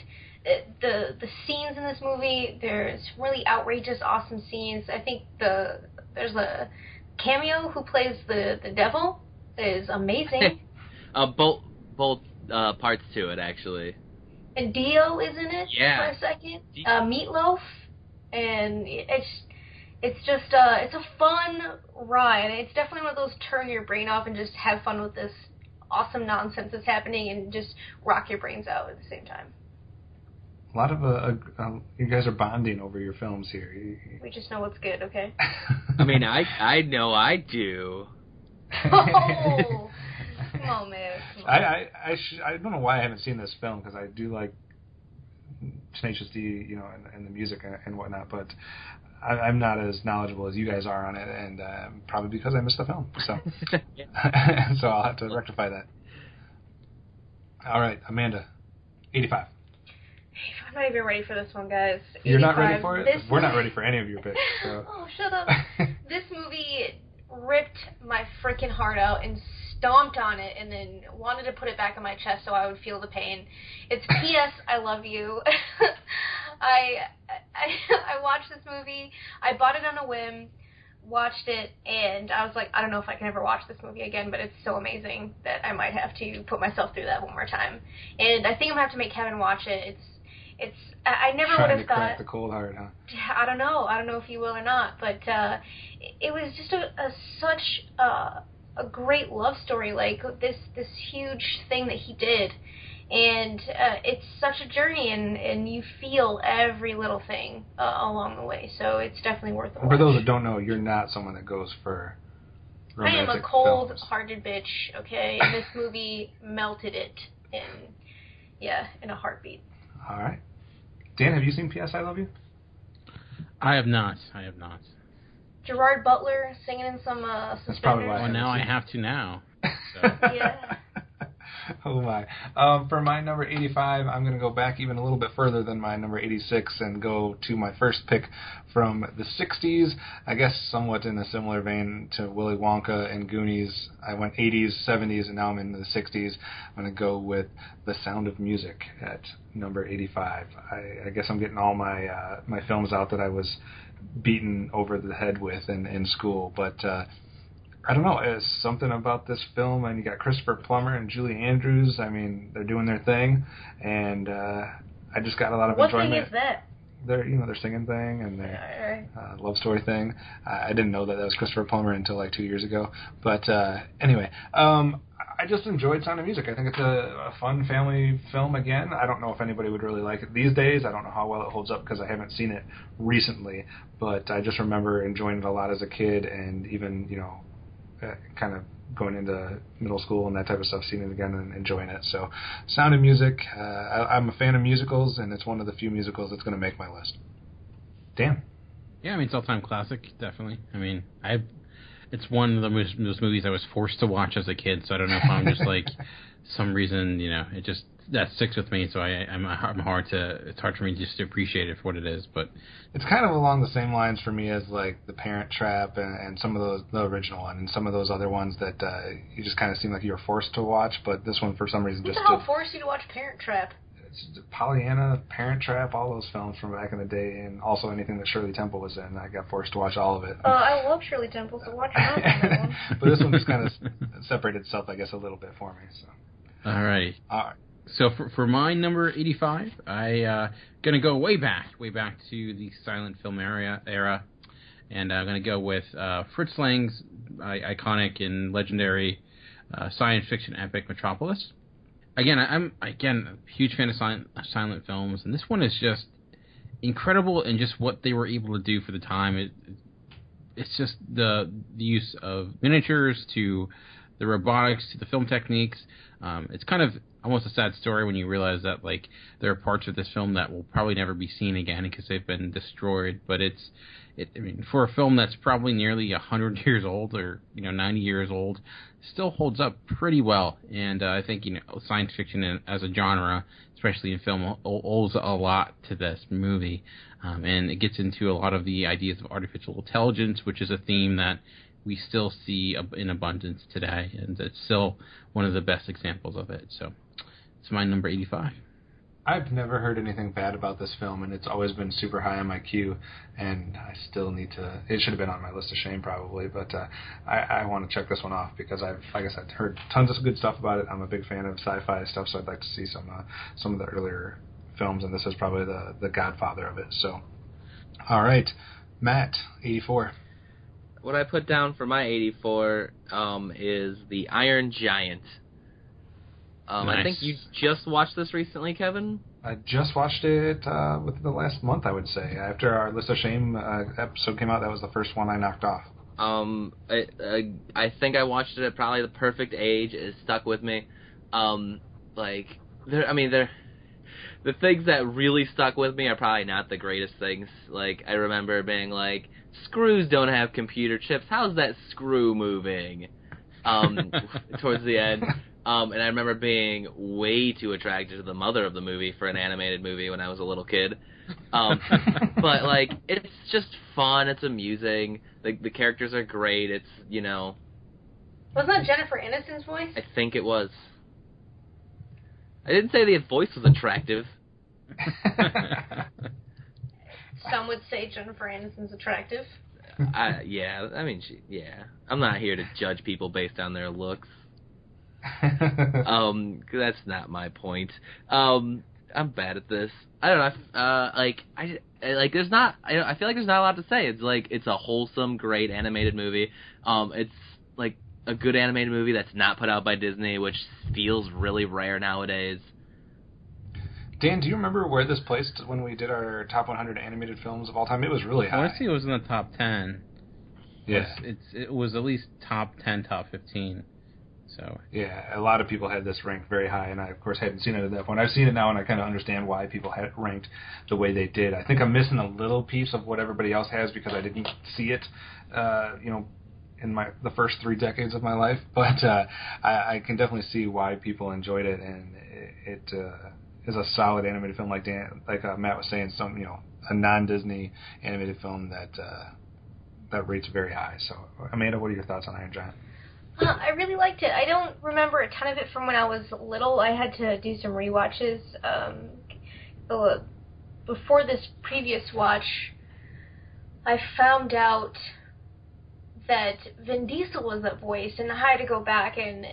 the scenes in this movie, there's really outrageous, awesome scenes. I think there's a cameo who plays the devil is amazing. Both parts to it, actually. And Dio is in it for a second. Meatloaf, and it's just it's a fun ride. It's definitely one of those turn your brain off and just have fun with this awesome nonsense that's happening and just rock your brains out at the same time. A lot of you guys are bonding over your films here. We just know what's good, okay? I mean, I know I do. Oh, come on, man. Come on. I don't know why I haven't seen this film, because I do like Tenacious D, and the music and whatnot, but I'm not as knowledgeable as you guys are on it, and probably because I missed the film. So, so I'll have to rectify that. All right, Amanda, 85. I'm not even ready for this one, guys. 85. You're not ready for it? We're not ready for any of your picks. So. Oh, shut up. This movie ripped my freaking heart out and stomped on it and then wanted to put it back on my chest so I would feel the pain. It's P.S. I Love You. I watched this movie. I bought it on a whim, watched it, and I was like, I don't know if I can ever watch this movie again, but it's so amazing that I might have to put myself through that one more time. And I think I'm going to have to make Kevin watch it. I never would have thought. Trying to crack the cold heart, huh? I don't know if you will or not, but it was just such a great love story, like this huge thing that he did, and it's such a journey, and you feel every little thing along the way. So it's definitely worth a watch. For those that don't know, you're not someone that goes for romantic I am a cold-hearted bitch, okay? And this movie melted it in a heartbeat. All right. Dan, have you seen P.S. I Love You? I have not. Gerard Butler singing in some suspenders. That's probably why. Well, now I have to now. So. Yeah. Oh my. For my number 85, I'm going to go back even a little bit further than my number 86 and go to my first pick from the 60s. I guess somewhat in a similar vein to Willy Wonka and Goonies. I went 80s, 70s, and now I'm in the 60s. I'm going to go with The Sound of Music at number 85. I guess I'm getting all my my films out that I was beaten over the head with in school, but I don't know, it's something about this film, and you got Christopher Plummer and Julie Andrews. I mean, they're doing their thing, and I just got a lot of enjoyment. What thing is that? Their singing thing and their love story thing. I didn't know that was Christopher Plummer until like 2 years ago. But anyway, I just enjoyed Sound of Music. I think it's a fun family film again. I don't know if anybody would really like it these days. I don't know how well it holds up because I haven't seen it recently. But I just remember enjoying it a lot as a kid, and even, kind of going into middle school and that type of stuff, seeing it again and enjoying it. So, Sound of Music, I'm a fan of musicals, and it's one of the few musicals that's going to make my list. Dan? Yeah, I mean, it's all-time classic, definitely. I mean, it's one of those movies I was forced to watch as a kid, so I don't know if I'm just like, some reason, it just, that sticks with me, so it's hard for me just to appreciate it for what it is, but... It's kind of along the same lines for me as, like, The Parent Trap and some of those, the original one, and some of those other ones that you just kind of seem like you were forced to watch, but this one, for some reason, Who the hell forced you to watch Parent Trap? Pollyanna, Parent Trap, all those films from back in the day, and also anything that Shirley Temple was in. I got forced to watch all of it. I love Shirley Temple, so watch out on that one. But this one just kind of separated itself, I guess, a little bit for me. So. All right. All right. So for my number 85, I gonna go way back to the silent film era, and I'm gonna go with Fritz Lang's iconic and legendary science fiction epic Metropolis. Again, I'm a huge fan of silent films, and this one is just incredible in just what they were able to do for the time. It's just the use of miniatures to the robotics to the film techniques. It's kind of almost a sad story when you realize that like there are parts of this film that will probably never be seen again because they've been destroyed. But I mean, for a film that's probably nearly 100 years old or 90 years old, still holds up pretty well. And I think science fiction as a genre, especially in film, owes a lot to this movie. And it gets into a lot of the ideas of artificial intelligence, which is a theme that we still see in abundance today, and it's still one of the best examples of it. So it's my number 85. I've never heard anything bad about this film, and it's always been super high on my queue, and I still need to... It should have been on my list of shame, probably, but I want to check this one off because like I said, heard tons of good stuff about it. I'm a big fan of sci-fi stuff, so I'd like to see some of the earlier films, and this is probably the godfather of it. So, all right. Matt, 84. What I put down for my 84 is The Iron Giant. Nice. I think you just watched this recently, Kevin? I just watched it within the last month, I would say. After our List of Shame episode came out, that was the first one I knocked off. I think I watched it at probably the perfect age. It stuck with me. The things that really stuck with me are probably not the greatest things. Like, I remember being like, screws don't have computer chips. How's that screw moving? Towards the end. And I remember being way too attracted to the mother of the movie for an animated movie when I was a little kid. But, like, it's just fun. It's amusing. The characters are great. It's, you know... Wasn't that Jennifer Aniston's voice? I think it was. I didn't say the voice was attractive. Some would say Jennifer Aniston's attractive. Yeah. I'm not here to judge people based on their looks. That's not my point. I'm bad at this. I don't know. I feel like there's not a lot to say. It's like, it's a wholesome, great animated movie. It's like a good animated movie that's not put out by Disney, which feels really rare nowadays. Dan, do you remember where this placed when we did our top 100 animated films of all time? It was really high. I want to see it was in the top 10. Yeah. It was at least top 10, top 15. So yeah, a lot of people had this ranked very high, and I, of course, hadn't seen it at that point. I've seen it now, and I kind of understand why people had it ranked the way they did. I think I'm missing a little piece of what everybody else has because I didn't see it, in the first 3 decades of my life. But I can definitely see why people enjoyed it, and it is a solid animated film, like Matt was saying, a non-Disney animated film that rates very high. So, Amanda, what are your thoughts on Iron Giant? I really liked it. I don't remember a ton of it from when I was little. I had to do some rewatches. Before this previous watch, I found out that Vin Diesel was that voice, and I had to go back and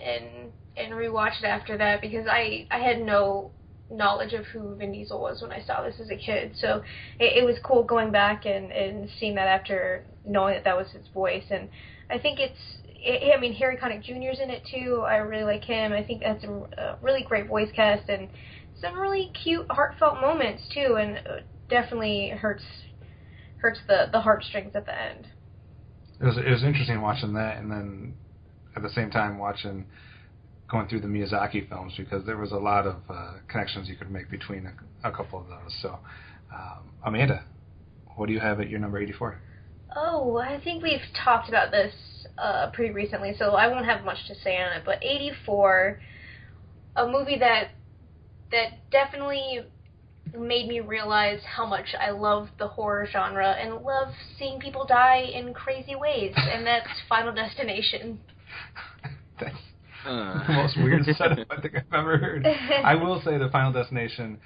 rewatch it after that because I had no knowledge of who Vin Diesel was when I saw this as a kid. So it was cool going back and seeing that after knowing that was his voice. And I think Harry Connick Jr.'s in it too. I really like him. I think that's a really great voice cast and some really cute, heartfelt moments too. And definitely hurts the heartstrings at the end. It was interesting watching that, and then at the same time going through the Miyazaki films, because there was a lot of connections you could make between a couple of those. So, Amanda, what do you have at your number 84? Oh, I think we've talked about this pretty recently, so I won't have much to say on it. But 84, a movie that definitely made me realize how much I love the horror genre and love seeing people die in crazy ways, and that's Final Destination. That's the most weird setup I think I've ever heard. I will say the Final Destination,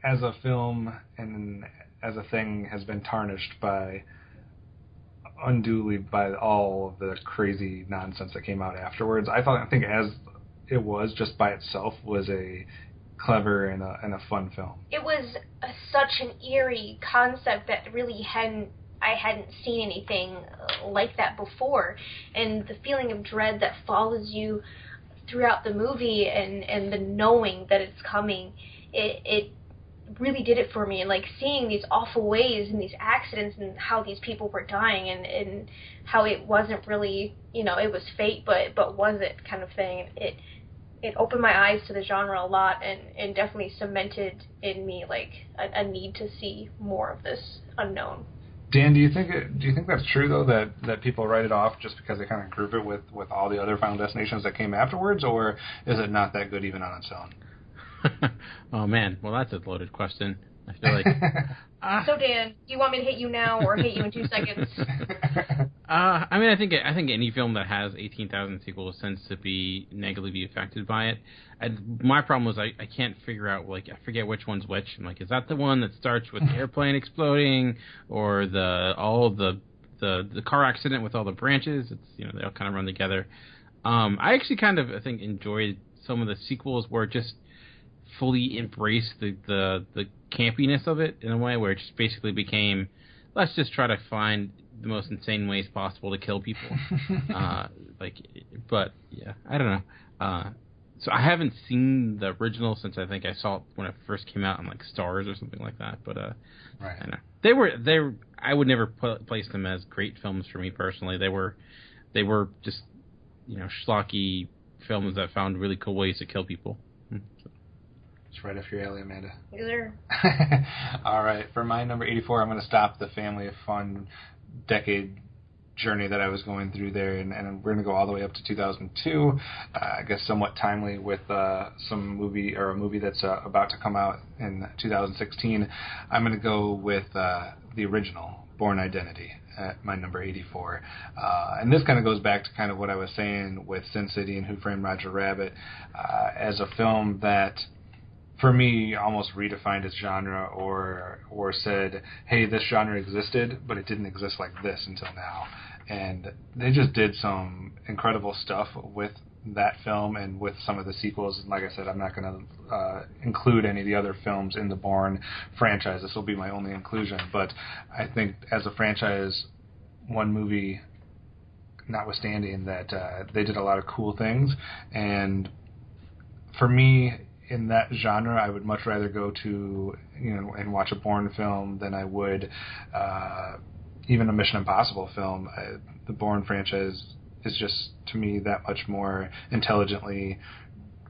as a film and as a thing, has been tarnished unduly by all of the crazy nonsense that came out afterwards. I think as it was, just by itself, was a clever and a fun film. It was such an eerie concept that really I hadn't seen anything like that before, and the feeling of dread that follows you throughout the movie and the knowing that it's coming, it really did it for me. And like seeing these awful ways and these accidents and how these people were dying and how it wasn't really, it was fate, but was it kind of thing. It opened my eyes to the genre a lot and definitely cemented in me like a need to see more of this unknown. Dan, do you think that's true though, that people write it off just because they kind of group it with all the other Final Destinations that came afterwards, or is it not that good even on its own? Oh man, well that's a loaded question. I feel like. So Dan, do you want me to hit you now or hit you in 2 seconds? I think any film that has 18,000 sequels tends to be negatively affected by it. My problem was I can't figure out, like, I forget which one's which. I'm like, is that the one that starts with the airplane exploding, or the car accident with all the branches? It's they all kind of run together. I actually kind of, I think, enjoyed some of the sequels where it just fully embraced the campiness of it in a way, where it just basically became let's just try to find the most insane ways possible to kill people. But yeah, I don't know. So I haven't seen the original since I think I saw it when it first came out on like Stars or something like that. But right. I don't know. They were. I would never place them as great films for me personally. They were just schlocky films that found really cool ways to kill people. So. It's right up your alley, Amanda. Yes, sir. All right, for my number 84, I'm going to stop the family of fun decade journey that I was going through there, and we're going to go all the way up to 2002. I guess somewhat timely with a movie that's about to come out in 2016. I'm going to go with the original, Bourne Identity, at my number 84. And this kind of goes back to kind of what I was saying with Sin City and Who Framed Roger Rabbit, as a film that, for me, almost redefined its genre or said, hey, this genre existed, but it didn't exist like this until now. And they just did some incredible stuff with that film and with some of the sequels. And like I said, I'm not going to include any of the other films in the Bourne franchise. This will be my only inclusion. But I think as a franchise, one movie notwithstanding, that they did a lot of cool things. And for me, in that genre, I would much rather go to and watch a Bourne film than I would even a Mission Impossible film. The Bourne franchise is just, to me, that much more intelligently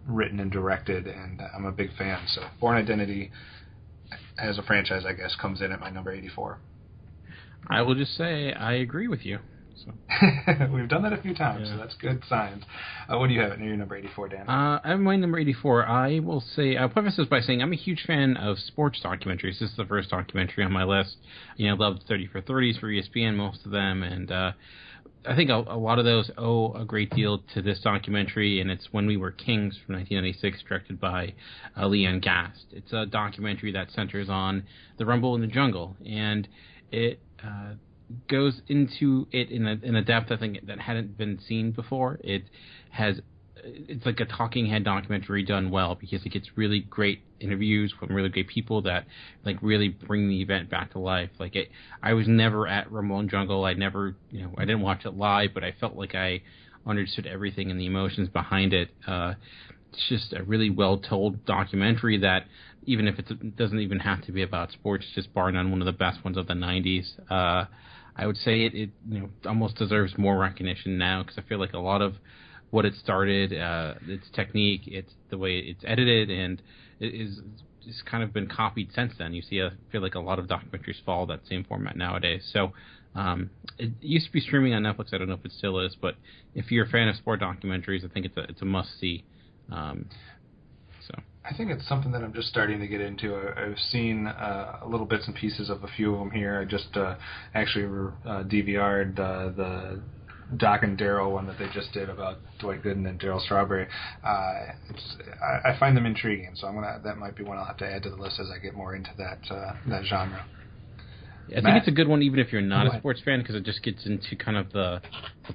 written and directed, and I'm a big fan. So Bourne Identity, as a franchise, I guess, comes in at my number 84. I will just say I agree with you. So. We've done that a few times, so that's good signs. What do you have at your number 84, Dan? I have my number 84. I will say, I'll preface this by saying I'm a huge fan of sports documentaries. This is the first documentary on my list. Loved 30 for 30s for ESPN, most of them, and I think a lot of those owe a great deal to this documentary, and it's When We Were Kings from 1996, directed by Leon Gast. It's a documentary that centers on the Rumble in the Jungle, and it goes into it in a depth, I think, that hadn't been seen before. It's like a talking head documentary done well, because it gets really great interviews from really great people that like really bring the event back to life. I was never at Rumble in Jungle. I never, I didn't watch it live, but I felt like I understood everything and the emotions behind it. It's just a really well told documentary that, even if it doesn't even have to be about sports, just bar none one of the best ones of the 90s. I would say it almost deserves more recognition now, because I feel like a lot of what it started, its technique, it's the way it's edited, and it is kind of been copied since then. I feel like a lot of documentaries follow that same format nowadays. So it used to be streaming on Netflix. I don't know if it still is, but if you're a fan of sport documentaries, I think it's a must see. I think it's something that I'm just starting to get into. I've seen little bits and pieces of a few of them here. I just actually DVR'd the Doc and Daryl one that they just did about Dwight Gooden and Daryl Strawberry. I find them intriguing, so that might be one I'll have to add to the list as I get more into that genre. I think it's a good one, even if you're not a sports fan, because it just gets into kind of the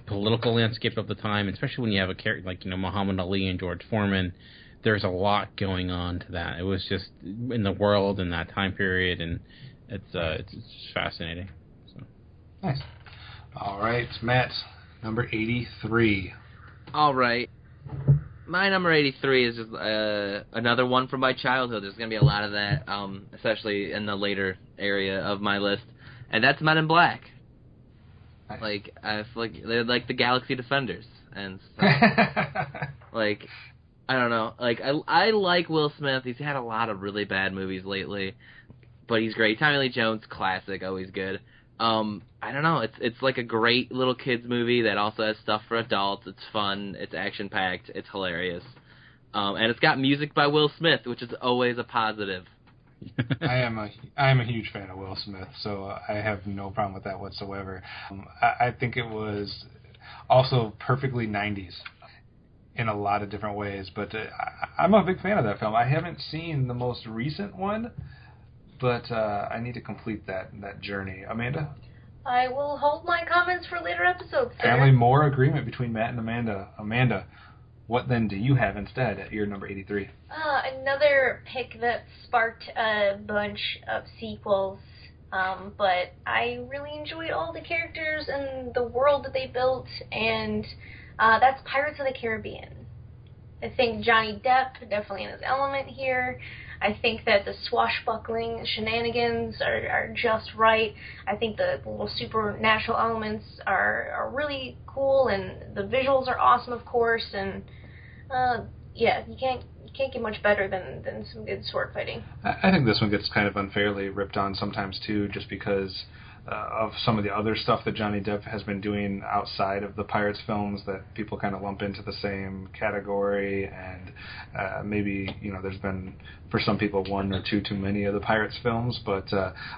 political landscape of the time, especially when you have a character like Muhammad Ali and George Foreman. There's a lot going on to that. It was just in the world in that time period, and it's just fascinating. So. Nice. All right, Matt, number 83. All right. My number 83 is just another one from my childhood. There's going to be a lot of that, especially in the later area of my list, and that's Men in Black. Nice. I feel like they're like the Galaxy Defenders, and so, I don't know. I like Will Smith. He's had a lot of really bad movies lately, but he's great. Tommy Lee Jones, classic, always good. I don't know. It's like a great little kids movie that also has stuff for adults. It's fun. It's action packed. It's hilarious. And it's got music by Will Smith, which is always a positive. I am a huge fan of Will Smith, so I have no problem with that whatsoever. I think it was also perfectly 90s. In a lot of different ways, but I'm a big fan of that film. I haven't seen the most recent one, but I need to complete that journey. Amanda? I will hold my comments for later episodes, sir. Family more agreement between Matt and Amanda. Amanda, what then do you have instead at your number 83? Another pick that sparked a bunch of sequels. But I really enjoyed all the characters and the world that they built, and that's Pirates of the Caribbean. I think Johnny Depp definitely in his element here. I think that the swashbuckling shenanigans are just right. I think the little supernatural elements are really cool, and the visuals are awesome, of course. And yeah, you can't get much better than some good sword fighting. I think this one gets kind of unfairly ripped on sometimes too, just because of some of the other stuff that Johnny Depp has been doing outside of the Pirates films that people kind of lump into the same category, and maybe, there's been, for some people, one or two too many of the Pirates films, but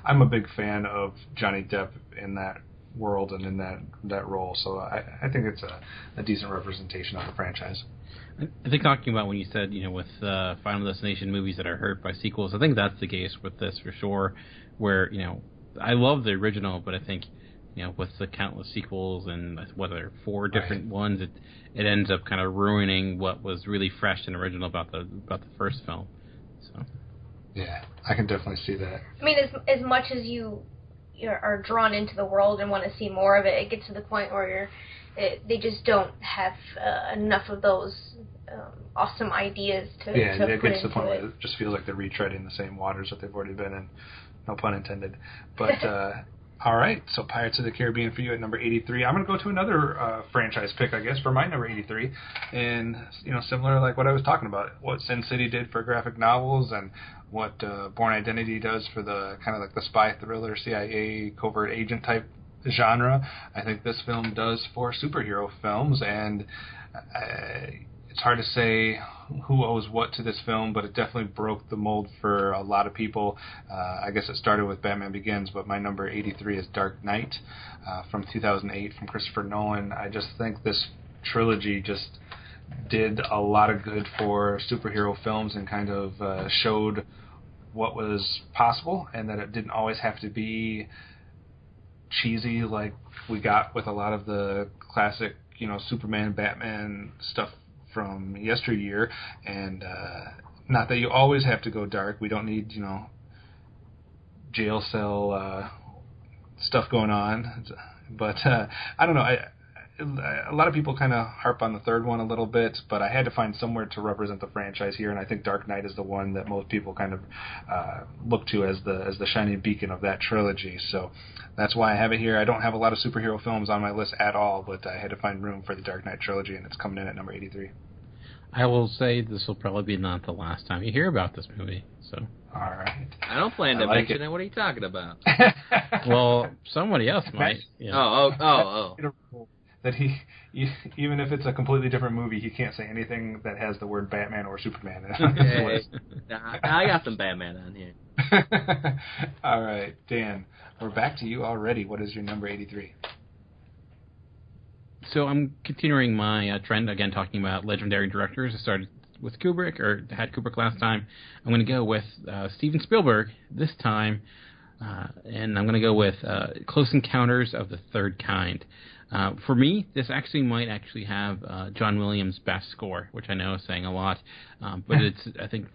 I'm a big fan of Johnny Depp in that world and in that role, so I think it's a decent representation of the franchise. I think talking about when you said, with Final Destination movies that are hurt by sequels, I think that's the case with this for sure, where, I love the original, but I think, with the countless sequels and whether 4 different ones, it ends up kind of ruining what was really fresh and original about the first film. So. Yeah, I can definitely see that. I mean, as much as you are drawn into the world and want to see more of it, it gets to the point where they just don't have enough of those awesome ideas to put into it. Yeah, it gets to the point where it just feels like they're retreading the same waters that they've already been in. No pun intended. But, all right, so Pirates of the Caribbean for you at number 83. I'm going to go to another franchise pick, I guess, for my number 83. And, similar like what I was talking about, what Sin City did for graphic novels and what Bourne Identity does for the kind of like the spy thriller, CIA, covert agent type genre, I think this film does for superhero films. And it's hard to say who owes what to this film, but it definitely broke the mold for a lot of people. I guess it started with Batman Begins, but my number 83 is Dark Knight from 2008 from Christopher Nolan. I just think this trilogy just did a lot of good for superhero films and kind of showed what was possible, and that it didn't always have to be cheesy like we got with a lot of the classic, Superman, Batman stuff from yesteryear, and not that you always have to go dark. We don't need, jail cell stuff going on, but I don't know. A lot of people kind of harp on the third one a little bit, but I had to find somewhere to represent the franchise here, and I think Dark Knight is the one that most people kind of look to as the shining beacon of that trilogy. So that's why I have it here. I don't have a lot of superhero films on my list at all, but I had to find room for the Dark Knight trilogy, and it's coming in at number 83. I will say this will probably be not the last time you hear about this movie. So. All right. I don't plan to mention it. What are you talking about? Well, somebody else might. Yeah. Oh. That even if it's a completely different movie, he can't say anything that has the word Batman or Superman in it. I got some Batman on here. All right, Dan, we're back to you already. What is your number 83? So I'm continuing my trend, again, talking about legendary directors. I started with Kubrick, or had Kubrick last time. I'm going to go with Steven Spielberg this time, and I'm going to go with Close Encounters of the Third Kind. For me, this might have John Williams' best score, which I know is saying a lot, but it's, I think,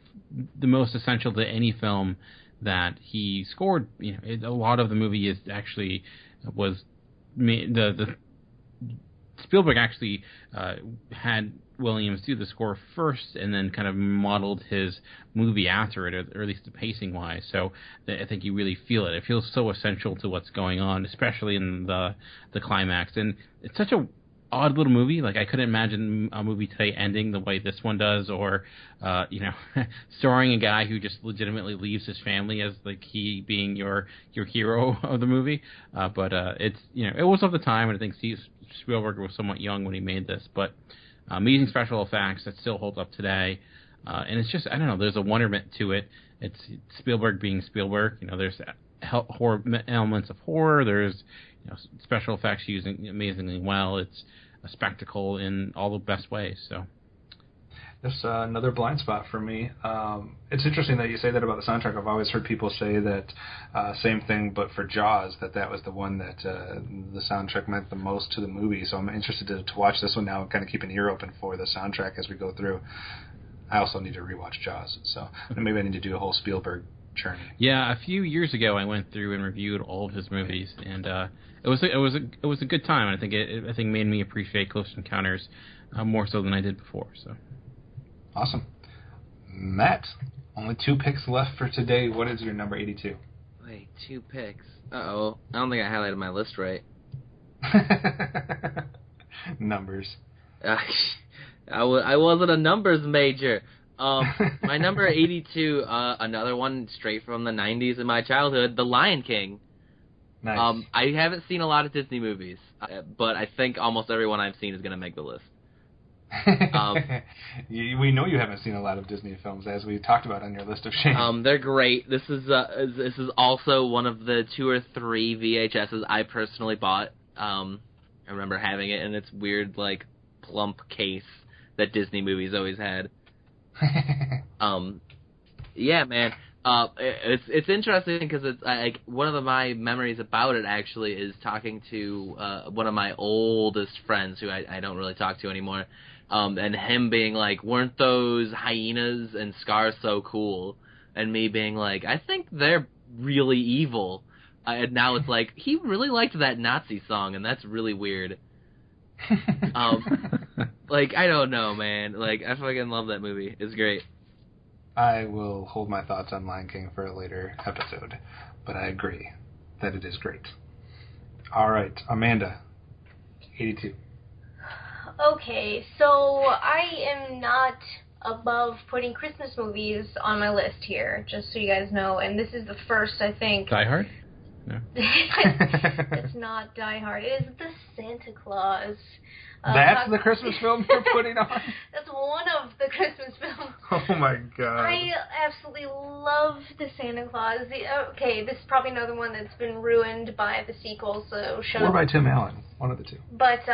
the most essential to any film that he scored. A lot of the movie was the Spielberg actually had Williams do the score first and then kind of modeled his movie after it, or at least the pacing-wise. So I think you really feel it. It feels so essential to what's going on, especially in the climax. And it's such a odd little movie. Like, I couldn't imagine a movie today ending the way this one does, or starring a guy who just legitimately leaves his family as the key being your hero of the movie. But it's it was of the time, and I think Spielberg was somewhat young when he made this, but amazing special effects that still hold up today. And it's just, I don't know, there's a wonderment to it. It's Spielberg being Spielberg. There's horror elements of horror. There's special effects using amazingly well. It's a spectacle in all the best ways. So. That's another blind spot for me. It's interesting that you say that about the soundtrack. I've always heard people say that same thing, but for Jaws, that was the one that the soundtrack meant the most to the movie. So I'm interested to watch this one now and kind of keep an ear open for the soundtrack as we go through. I also need to rewatch Jaws, so maybe I need to do a whole Spielberg journey. Yeah, a few years ago I went through and reviewed all of his movies, and it was a good time. I think it made me appreciate Close Encounters more so than I did before. So awesome, Matt. Only 2 picks left for today. What is your number 82? Wait, 2 picks. Uh-oh. I don't think I highlighted my list right. Numbers. I wasn't a numbers major. My number 82, another one straight from the 90s in my childhood, The Lion King. Nice. I haven't seen a lot of Disney movies, but I think almost every one I've seen is going to make the list. We know you haven't seen a lot of Disney films, as we talked about on your list of shame. They're great. This is also one of the 2 or 3 VHSs I personally bought. I remember having it in its weird, like, plump case that Disney movies always had. Yeah, man. It's interesting because it's like one of my memories about it actually is talking to one of my oldest friends who I don't really talk to anymore, and him being like, "Weren't those hyenas and Scar so cool?" And me being like, "I think they're really evil." And now it's like he really liked that Nazi song, and that's really weird. Like, I don't know, man. Like, I fucking love that movie. It's great. I will hold my thoughts on Lion King for a later episode, but I agree that it is great. All right, Amanda, 82. Okay, so I am not above putting Christmas movies on my list here, just so you guys know, and this is the first, I think. Die Hard? No. It's not Die Hard. It is The Santa Claus. That's the Christmas film you're putting on? That's one of the Christmas films. Oh my god. I absolutely love The Santa Claus. Okay, this is probably another one that's been ruined by the sequel, so shut up. Or by Tim Allen, one of the 2. But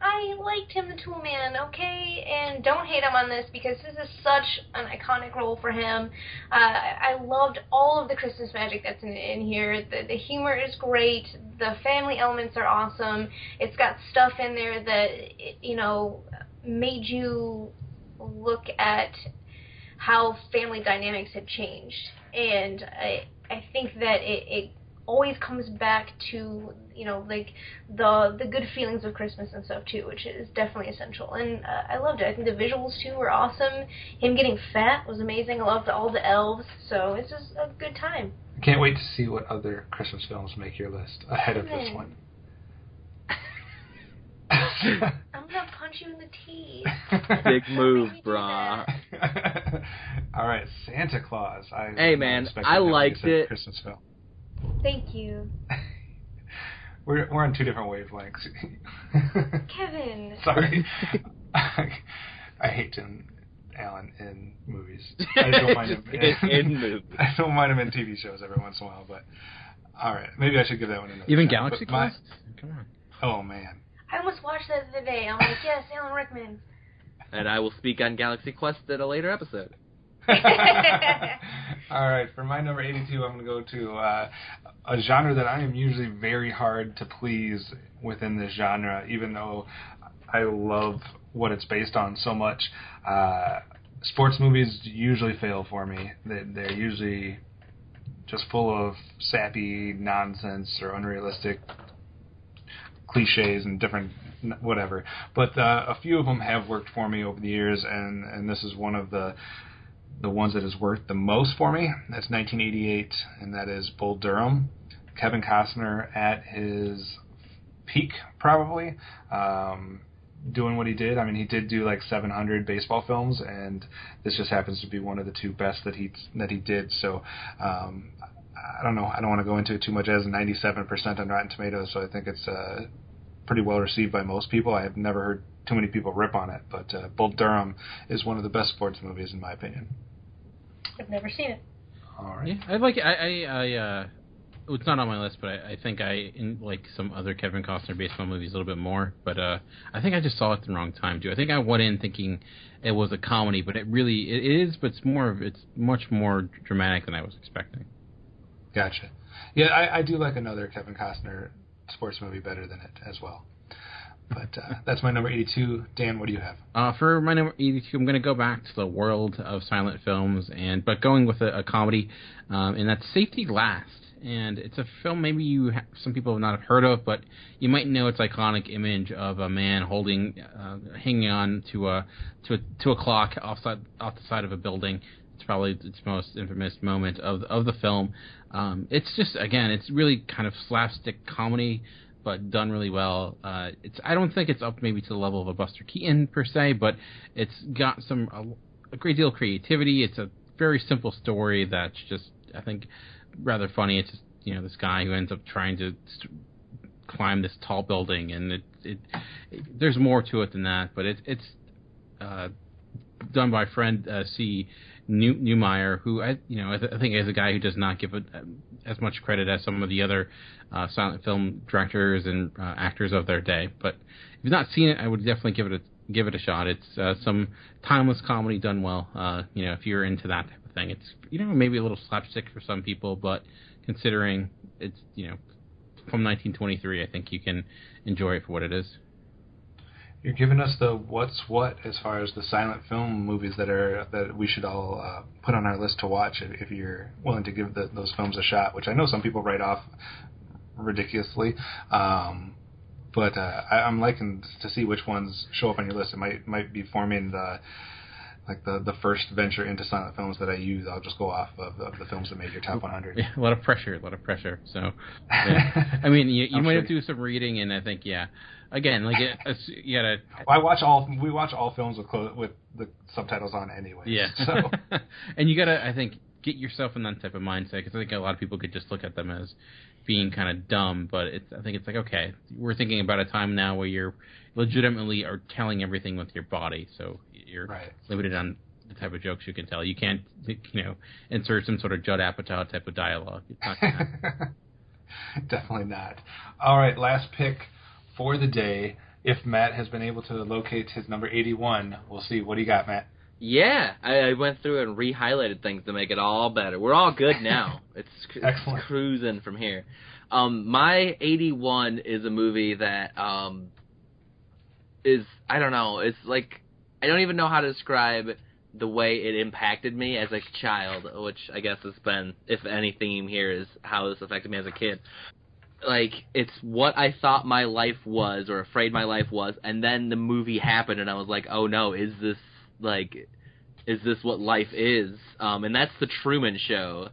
I liked him, the Toolman, okay? And don't hate him on this because this is such an iconic role for him. I loved all of the Christmas magic that's in here. The humor is great. The family elements are awesome. It's got stuff in there that, made you look at how family dynamics had changed. And I think that it always comes back to, like the good feelings of Christmas and stuff too, which is definitely essential. And I loved it. I think the visuals too were awesome. Him getting fat was amazing. I loved all the elves, so it's just a good time. I can't wait to see what other Christmas films make your list ahead of this one. I'm gonna punch you in the teeth. Big move, brah. All right, Santa Claus. Hey man, I liked it. Christmas film. Thank you. We're on 2 different wavelengths. Kevin. Sorry. I hate Tim Allen in movies. I don't mind him in movies. I don't mind him in TV shows every once in a while, but all right, maybe I should give that one another. Even shot. Galaxy Quest? Come on. Oh man. I almost watched that the other day. I'm like, yes, Alan Rickman. And I will speak on Galaxy Quest at a later episode. All right, for my number 82, I'm going to go to a genre that I am usually very hard to please within this genre, even though I love what it's based on so much. Sports movies usually fail for me. They're usually just full of sappy nonsense or unrealistic cliches and different whatever. But a few of them have worked for me over the years, and this is one of the ones that has worked the most for me. That's 1988, and that is Bull Durham. Kevin Costner at his peak, probably, doing what he did. I mean, he did do like 700 baseball films, and this just happens to be one of the 2 best that he did. So I don't know. I don't want to go into it too much. It has 97% on Rotten Tomatoes, so I think it's pretty well received by most people. I have never heard too many people rip on it, but Bull Durham is one of the best sports movies in my opinion. I've never seen it. All right. Yeah, I like it. I it's not on my list, but I think I like some other Kevin Costner baseball movies a little bit more. But I think I just saw it at the wrong time too. I think I went in thinking it was a comedy, but it is, but it's much more dramatic than I was expecting. Gotcha. Yeah, I do like another Kevin Costner sports movie better than it as well. But that's my number 82. Dan, what do you have? For my number 82, I'm going to go back to the world of silent films, but going with a comedy, and that's Safety Last. And it's a film maybe some people have not heard of, but you might know its iconic image of a man hanging on to a clock off the side of a building. It's probably its most infamous moment of the film. It's just, again, it's really kind of slapstick comedy, but done really well. I don't think it's up maybe to the level of a Buster Keaton per se, but it's got a great deal of creativity. It's a very simple story that's just, I think, rather funny. It's just, this guy who ends up trying to climb this tall building, and there's more to it than that, but it's done by friend C. Newmeyer, who I think is a guy who does not give it as much credit as some of the other silent film directors and actors of their day. But if you've not seen it, I would definitely give it a shot. It's some timeless comedy done well. If you're into that type of thing, it's maybe a little slapstick for some people, but considering it's from 1923, I think you can enjoy it for what it is. You're giving us the what's what as far as the silent film movies that we should all put on our list to watch if you're willing to give those films a shot, which I know some people write off ridiculously. But I'm liking to see which ones show up on your list. It might be forming the first venture into silent films that I use. I'll just go off of the films that made your top 100. Yeah, a lot of pressure. So, yeah. I mean, you might have to do some reading, and I think, again, you gotta. We watch all films with the subtitles on anyway. Yeah. So, and you gotta, I think, get yourself in that type of mindset, because I think a lot of people could just look at them as being kind of dumb, but I think it's like, okay, we're thinking about a time now where you're legitimately are telling everything with your body, so you're limited on the type of jokes you can tell. You can't, insert some sort of Judd Apatow type of dialogue. It's not gonna happen. Definitely not. All right, last pick for the day. If Matt has been able to locate his number 81, we'll see. What do you got, Matt? Yeah, I went through and re-highlighted things to make it all better. We're all good now. It's cruising from here. My 81 is a movie that is, I don't know, it's like, I don't even know how to describe the way it impacted me as a child, which I guess has been, if any theme here, is how this affected me as a kid. Like, it's what I thought my life was, or afraid my life was, and then the movie happened, and I was like, oh no, is this what life is? And that's The Truman Show.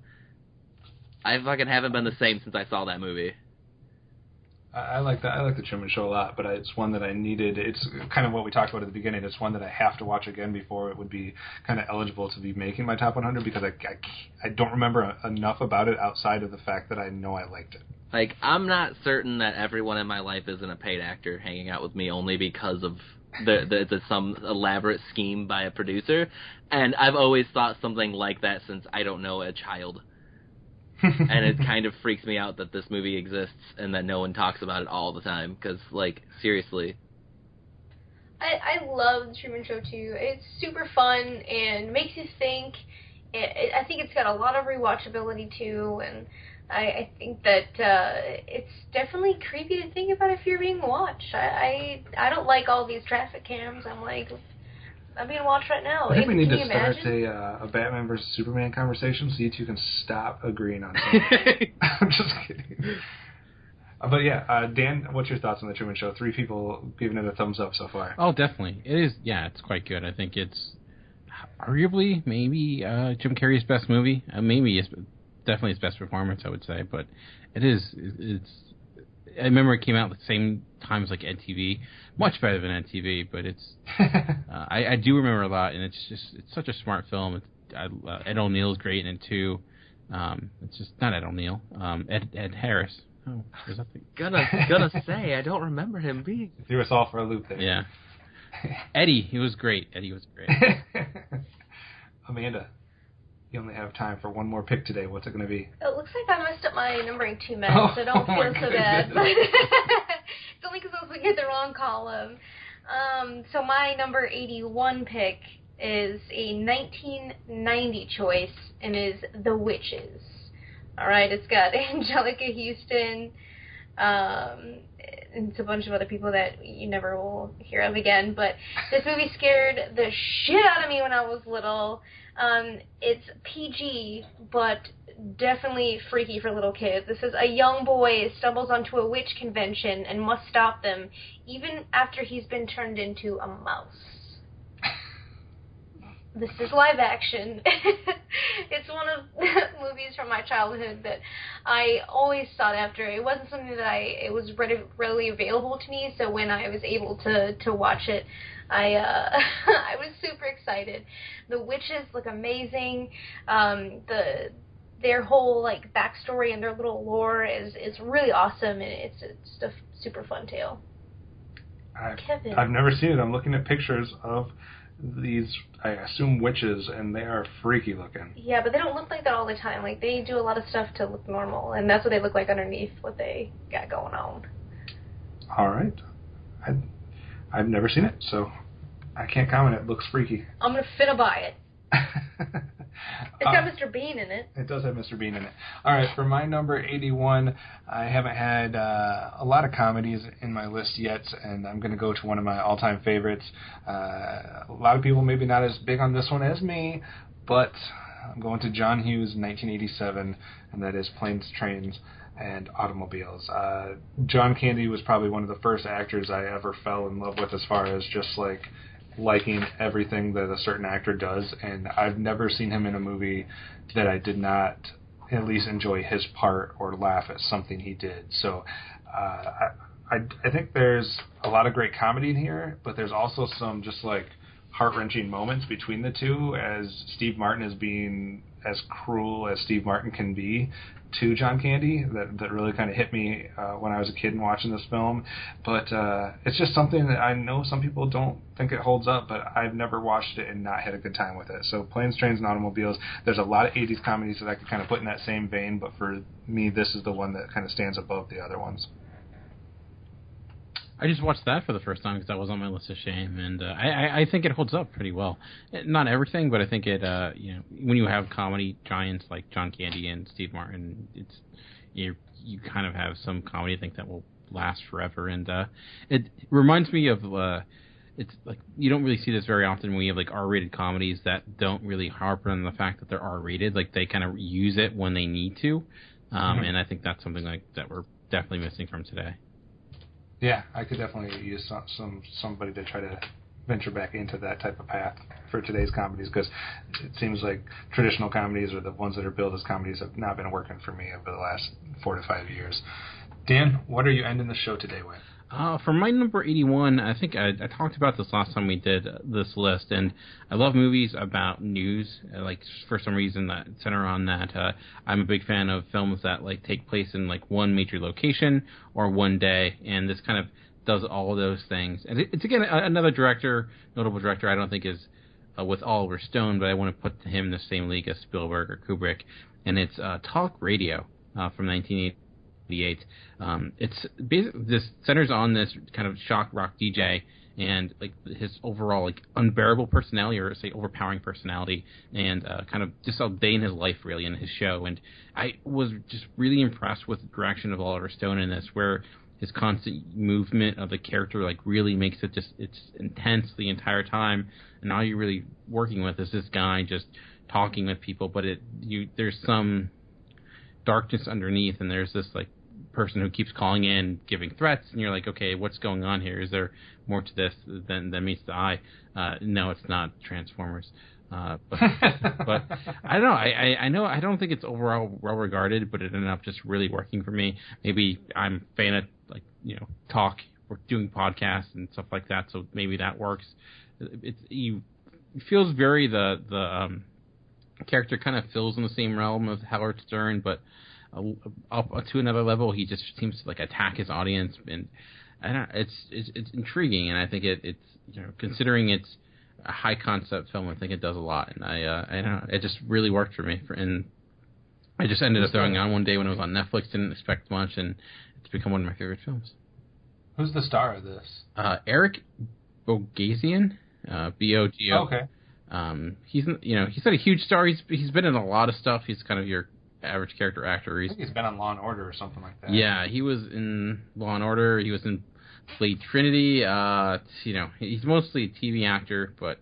I fucking haven't been the same since I saw that movie. I like that. I like The Truman Show a lot, but it's one that I needed. It's kind of what we talked about at the beginning. It's one that I have to watch again before it would be kind of eligible to be making my top 100, because I don't remember enough about it outside of the fact that I know I liked it. Like, I'm not certain that everyone in my life isn't a paid actor hanging out with me only because of some elaborate scheme by a producer, and I've always thought something like that since, I don't know, a child. And it kind of freaks me out that this movie exists and that no one talks about it all the time, because, like, seriously. I love The Truman Show, too. It's super fun and makes you think. I think it's got a lot of rewatchability, too, and I think that it's definitely creepy to think about if you're being watched. I don't like all these traffic cams. I'm like, I'm being watched right now. I think we need to start a Batman versus Superman conversation so you two can stop agreeing on something. I'm just kidding. But yeah, Dan, what's your thoughts on The Truman Show? 3 people giving it a thumbs up so far. Oh, definitely. It is, it's quite good. I think it's arguably maybe Jim Carrey's best movie. Maybe it's definitely his best performance, I would say. But it's I remember it came out at the same time as like NTV. Much better than NTV, but it's I do remember a lot, and it's such a smart film. Ed O'Neill's great in it too. It's just not Ed O'Neill. Ed Harris. Oh, there's nothing. Gonna say I don't remember him being. Threw us all for a loop there. Yeah. He was great. Amanda, you only have time for one more pick today. What's it going to be? It looks like I messed up my numbering too much, so don't feel so bad. It's only because I was looking at the wrong column. So my number 81 pick is a 1990 choice, and is The Witches. All right, it's got Angelica Houston. it's a bunch of other people that you never will hear of again. But this movie scared the shit out of me when I was little. It's PG, but definitely freaky for little kids. This is a young boy stumbles onto a witch convention and must stop them, even after he's been turned into a mouse. This is live action. It's one of the movies from my childhood that I always sought after. It wasn't something that it was readily available to me, so when I was able to watch it, I was super excited. The witches look amazing. Their whole like backstory and their little lore is really awesome, and it's a super fun tale. Kevin. I've never seen it. I'm looking at pictures of these, I assume, witches, and they are freaky looking. Yeah, but they don't look like that all the time. Like, they do a lot of stuff to look normal, and that's what they look like underneath what they got going on. All right. I've never seen it, so I can't comment. It looks freaky. I'm going to finna buy it. It's got Mr. Bean in it. It does have Mr. Bean in it. All right, for my number 81, I haven't had a lot of comedies in my list yet, and I'm going to go to one of my all-time favorites. A lot of people maybe not as big on this one as me, but I'm going to John Hughes' 1987, and that is Planes, Trains, and Automobiles. John Candy was probably one of the first actors I ever fell in love with as far as just like liking everything that a certain actor does, and I've never seen him in a movie that I did not at least enjoy his part or laugh at something he did. So I think there's a lot of great comedy in here, but there's also some just like heart-wrenching moments between the two, as Steve Martin is being as cruel as Steve Martin can be to John Candy. That really kind of hit me when I was a kid and watching this film. But it's just something that I know some people don't think it holds up, but I've never watched it and not had a good time with it. So Planes, Trains, and Automobiles, there's a lot of 80s comedies that I could kind of put in that same vein, but for me, this is the one that kind of stands above the other ones. I just watched that for the first time because that was on my list of shame, and I think it holds up pretty well. Not everything, but I think it. When you have comedy giants like John Candy and Steve Martin, you kind of have some comedy I think that will last forever, and it reminds me of. It's like you don't really see this very often when you have like R-rated comedies that don't really harp on the fact that they're R-rated. Like they kind of use it when they need to, and I think that's something like that we're definitely missing from today. Yeah, I could definitely use somebody to try to venture back into that type of path for today's comedies, because it seems like traditional comedies or the ones that are billed as comedies have not been working for me over the last 4 to 5 years. Dan, what are you ending the show today with? For my number 81, I think I talked about this last time we did this list, and I love movies about news, like for some reason that center on that. I'm a big fan of films that like take place in like one major location or one day, and this kind of does all of those things. And it's again another notable director I don't think is with Oliver Stone, but I want to put him in the same league as Spielberg or Kubrick, and it's Talk Radio from 1988. It's basically this centers on this kind of shock rock DJ and like his overall like unbearable personality, or say overpowering personality, and kind of just a day in his life really in his show. And I was just really impressed with the direction of Oliver Stone in this, where his constant movement of the character like really makes it just it's intense the entire time, and all you're really working with is this guy just talking with people, but there's some darkness underneath, and there's this like person who keeps calling in giving threats, and you're like, okay, what's going on here? Is there more to this than meets the eye? No, it's not Transformers, but I don't know. I know I don't think it's overall well regarded, but it ended up just really working for me. Maybe I'm a fan of like talk or doing podcasts and stuff like that, so maybe that works. It feels very the character kind of fills in the same realm of Howard Stern, but up to another level. He just seems to like attack his audience, and I don't know, it's intriguing, and I think it's considering it's a high concept film, I think it does a lot, and I don't know, it just really worked for me. And I just ended up throwing it on one day when it was on Netflix. Didn't expect much, and it's become one of my favorite films. Who's the star of this? Eric Bogosian, B-O-G-O. Okay. He's not a huge star. He's been in a lot of stuff. He's kind of your average character actor. I think he's been on Law and Order or something like that. Yeah, he was in Law and Order. He was in played Trinity. He's mostly a TV actor, but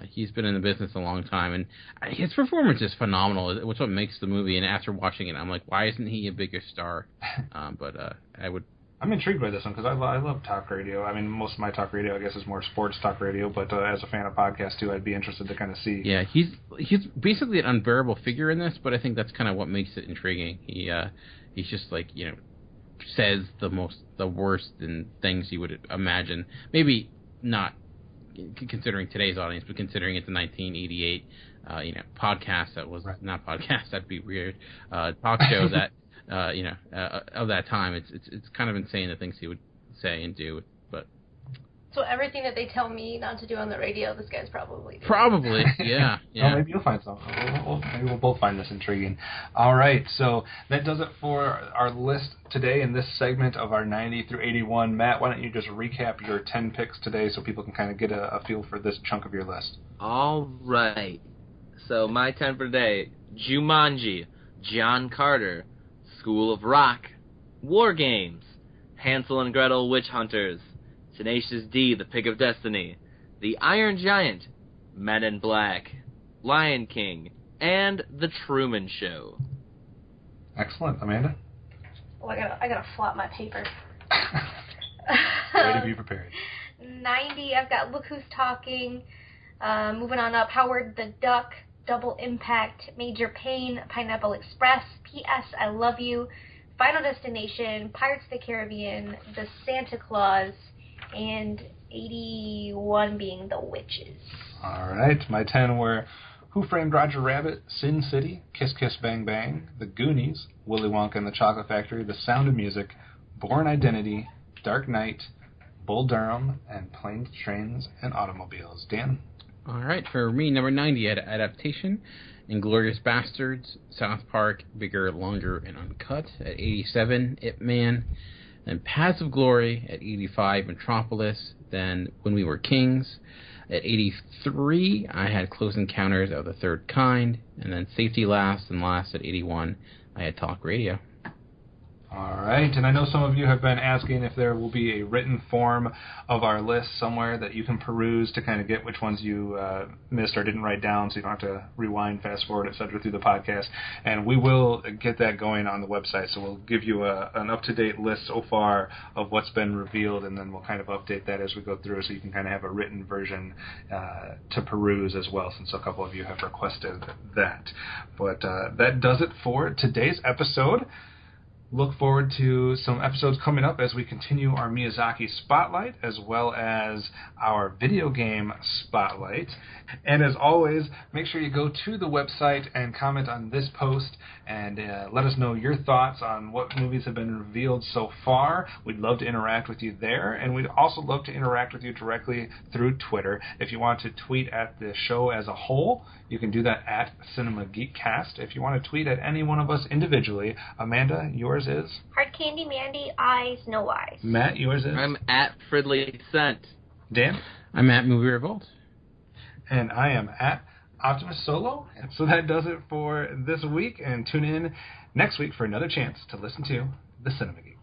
he's been in the business a long time, and his performance is phenomenal. It's what makes the movie. And after watching it, I'm like, why isn't he a bigger star? I'm intrigued by this one because I love talk radio. I mean, most of my talk radio, I guess, is more sports talk radio. But as a fan of podcasts too, I'd be interested to kind of see. Yeah, he's basically an unbearable figure in this, but I think that's kind of what makes it intriguing. He's just like, says the worst in things you would imagine. Maybe not considering today's audience, but considering it's a 1988 podcast that was not podcast, that'd be weird. Talk show that. Of that time, it's kind of insane the things he would say and do. But so everything that they tell me not to do on the radio, this guy's probably doing. Probably, yeah. Well, maybe you'll find something. Maybe we'll both find this intriguing. All right, so that does it for our list today in this segment of our 90 through 81. Matt, why don't you just recap your 10 picks today so people can kind of get a feel for this chunk of your list? All right. So my 10 for today: Jumanji, John Carter, School of Rock, War Games, Hansel and Gretel Witch Hunters, Tenacious D, The Pick of Destiny, The Iron Giant, Men in Black, Lion King, and The Truman Show. Excellent. Amanda? Oh, I gotta flop my paper. Way to be prepared. 90, I've got Look Who's Talking, moving on up, Howard the Duck, Double Impact, Major Payne, Pineapple Express, P.S. I Love You, Final Destination, Pirates of the Caribbean, The Santa Claus, and 81 being The Witches. All right, my 10 were Who Framed Roger Rabbit, Sin City, Kiss Kiss Bang Bang, The Goonies, Willy Wonka and the Chocolate Factory, The Sound of Music, Bourne Identity, Dark Knight, Bull Durham, and Planes, Trains, and Automobiles. Dan? All right, for me, number 90, Adaptation, Inglourious Bastards, South Park, Bigger, Longer, and Uncut. At 87, Ip Man. Then Paths of Glory at 85, Metropolis. Then When We Were Kings. At 83, I had Close Encounters of the Third Kind. And then Safety Last, and last at 81, I had Talk Radio. All right, and I know some of you have been asking if there will be a written form of our list somewhere that you can peruse to kind of get which ones you missed or didn't write down, so you don't have to rewind, fast forward, etc. through the podcast. And we will get that going on the website, so we'll give you an up-to-date list so far of what's been revealed, and then we'll kind of update that as we go through, so you can kind of have a written version to peruse as well, since a couple of you have requested that. But that does it for today's episode. Look forward to some episodes coming up as we continue our Miyazaki Spotlight, as well as our video game Spotlight. And as always, make sure you go to the website and comment on this post and let us know your thoughts on what movies have been revealed so far. We'd love to interact with you there, and we'd also love to interact with you directly through Twitter. If you want to tweet at the show as a whole, you can do that at Cinema Geekcast. If you want to tweet at any one of us individually, Amanda, yours is? Hard Candy Mandy, Eyes, No Eyes. Matt, yours is? I'm at Fridley Scent. Dan? I'm at Movie Revolt. And I am at Optimus Solo. So that does it for this week, and tune in next week for another chance to listen to the Cinema Geeks.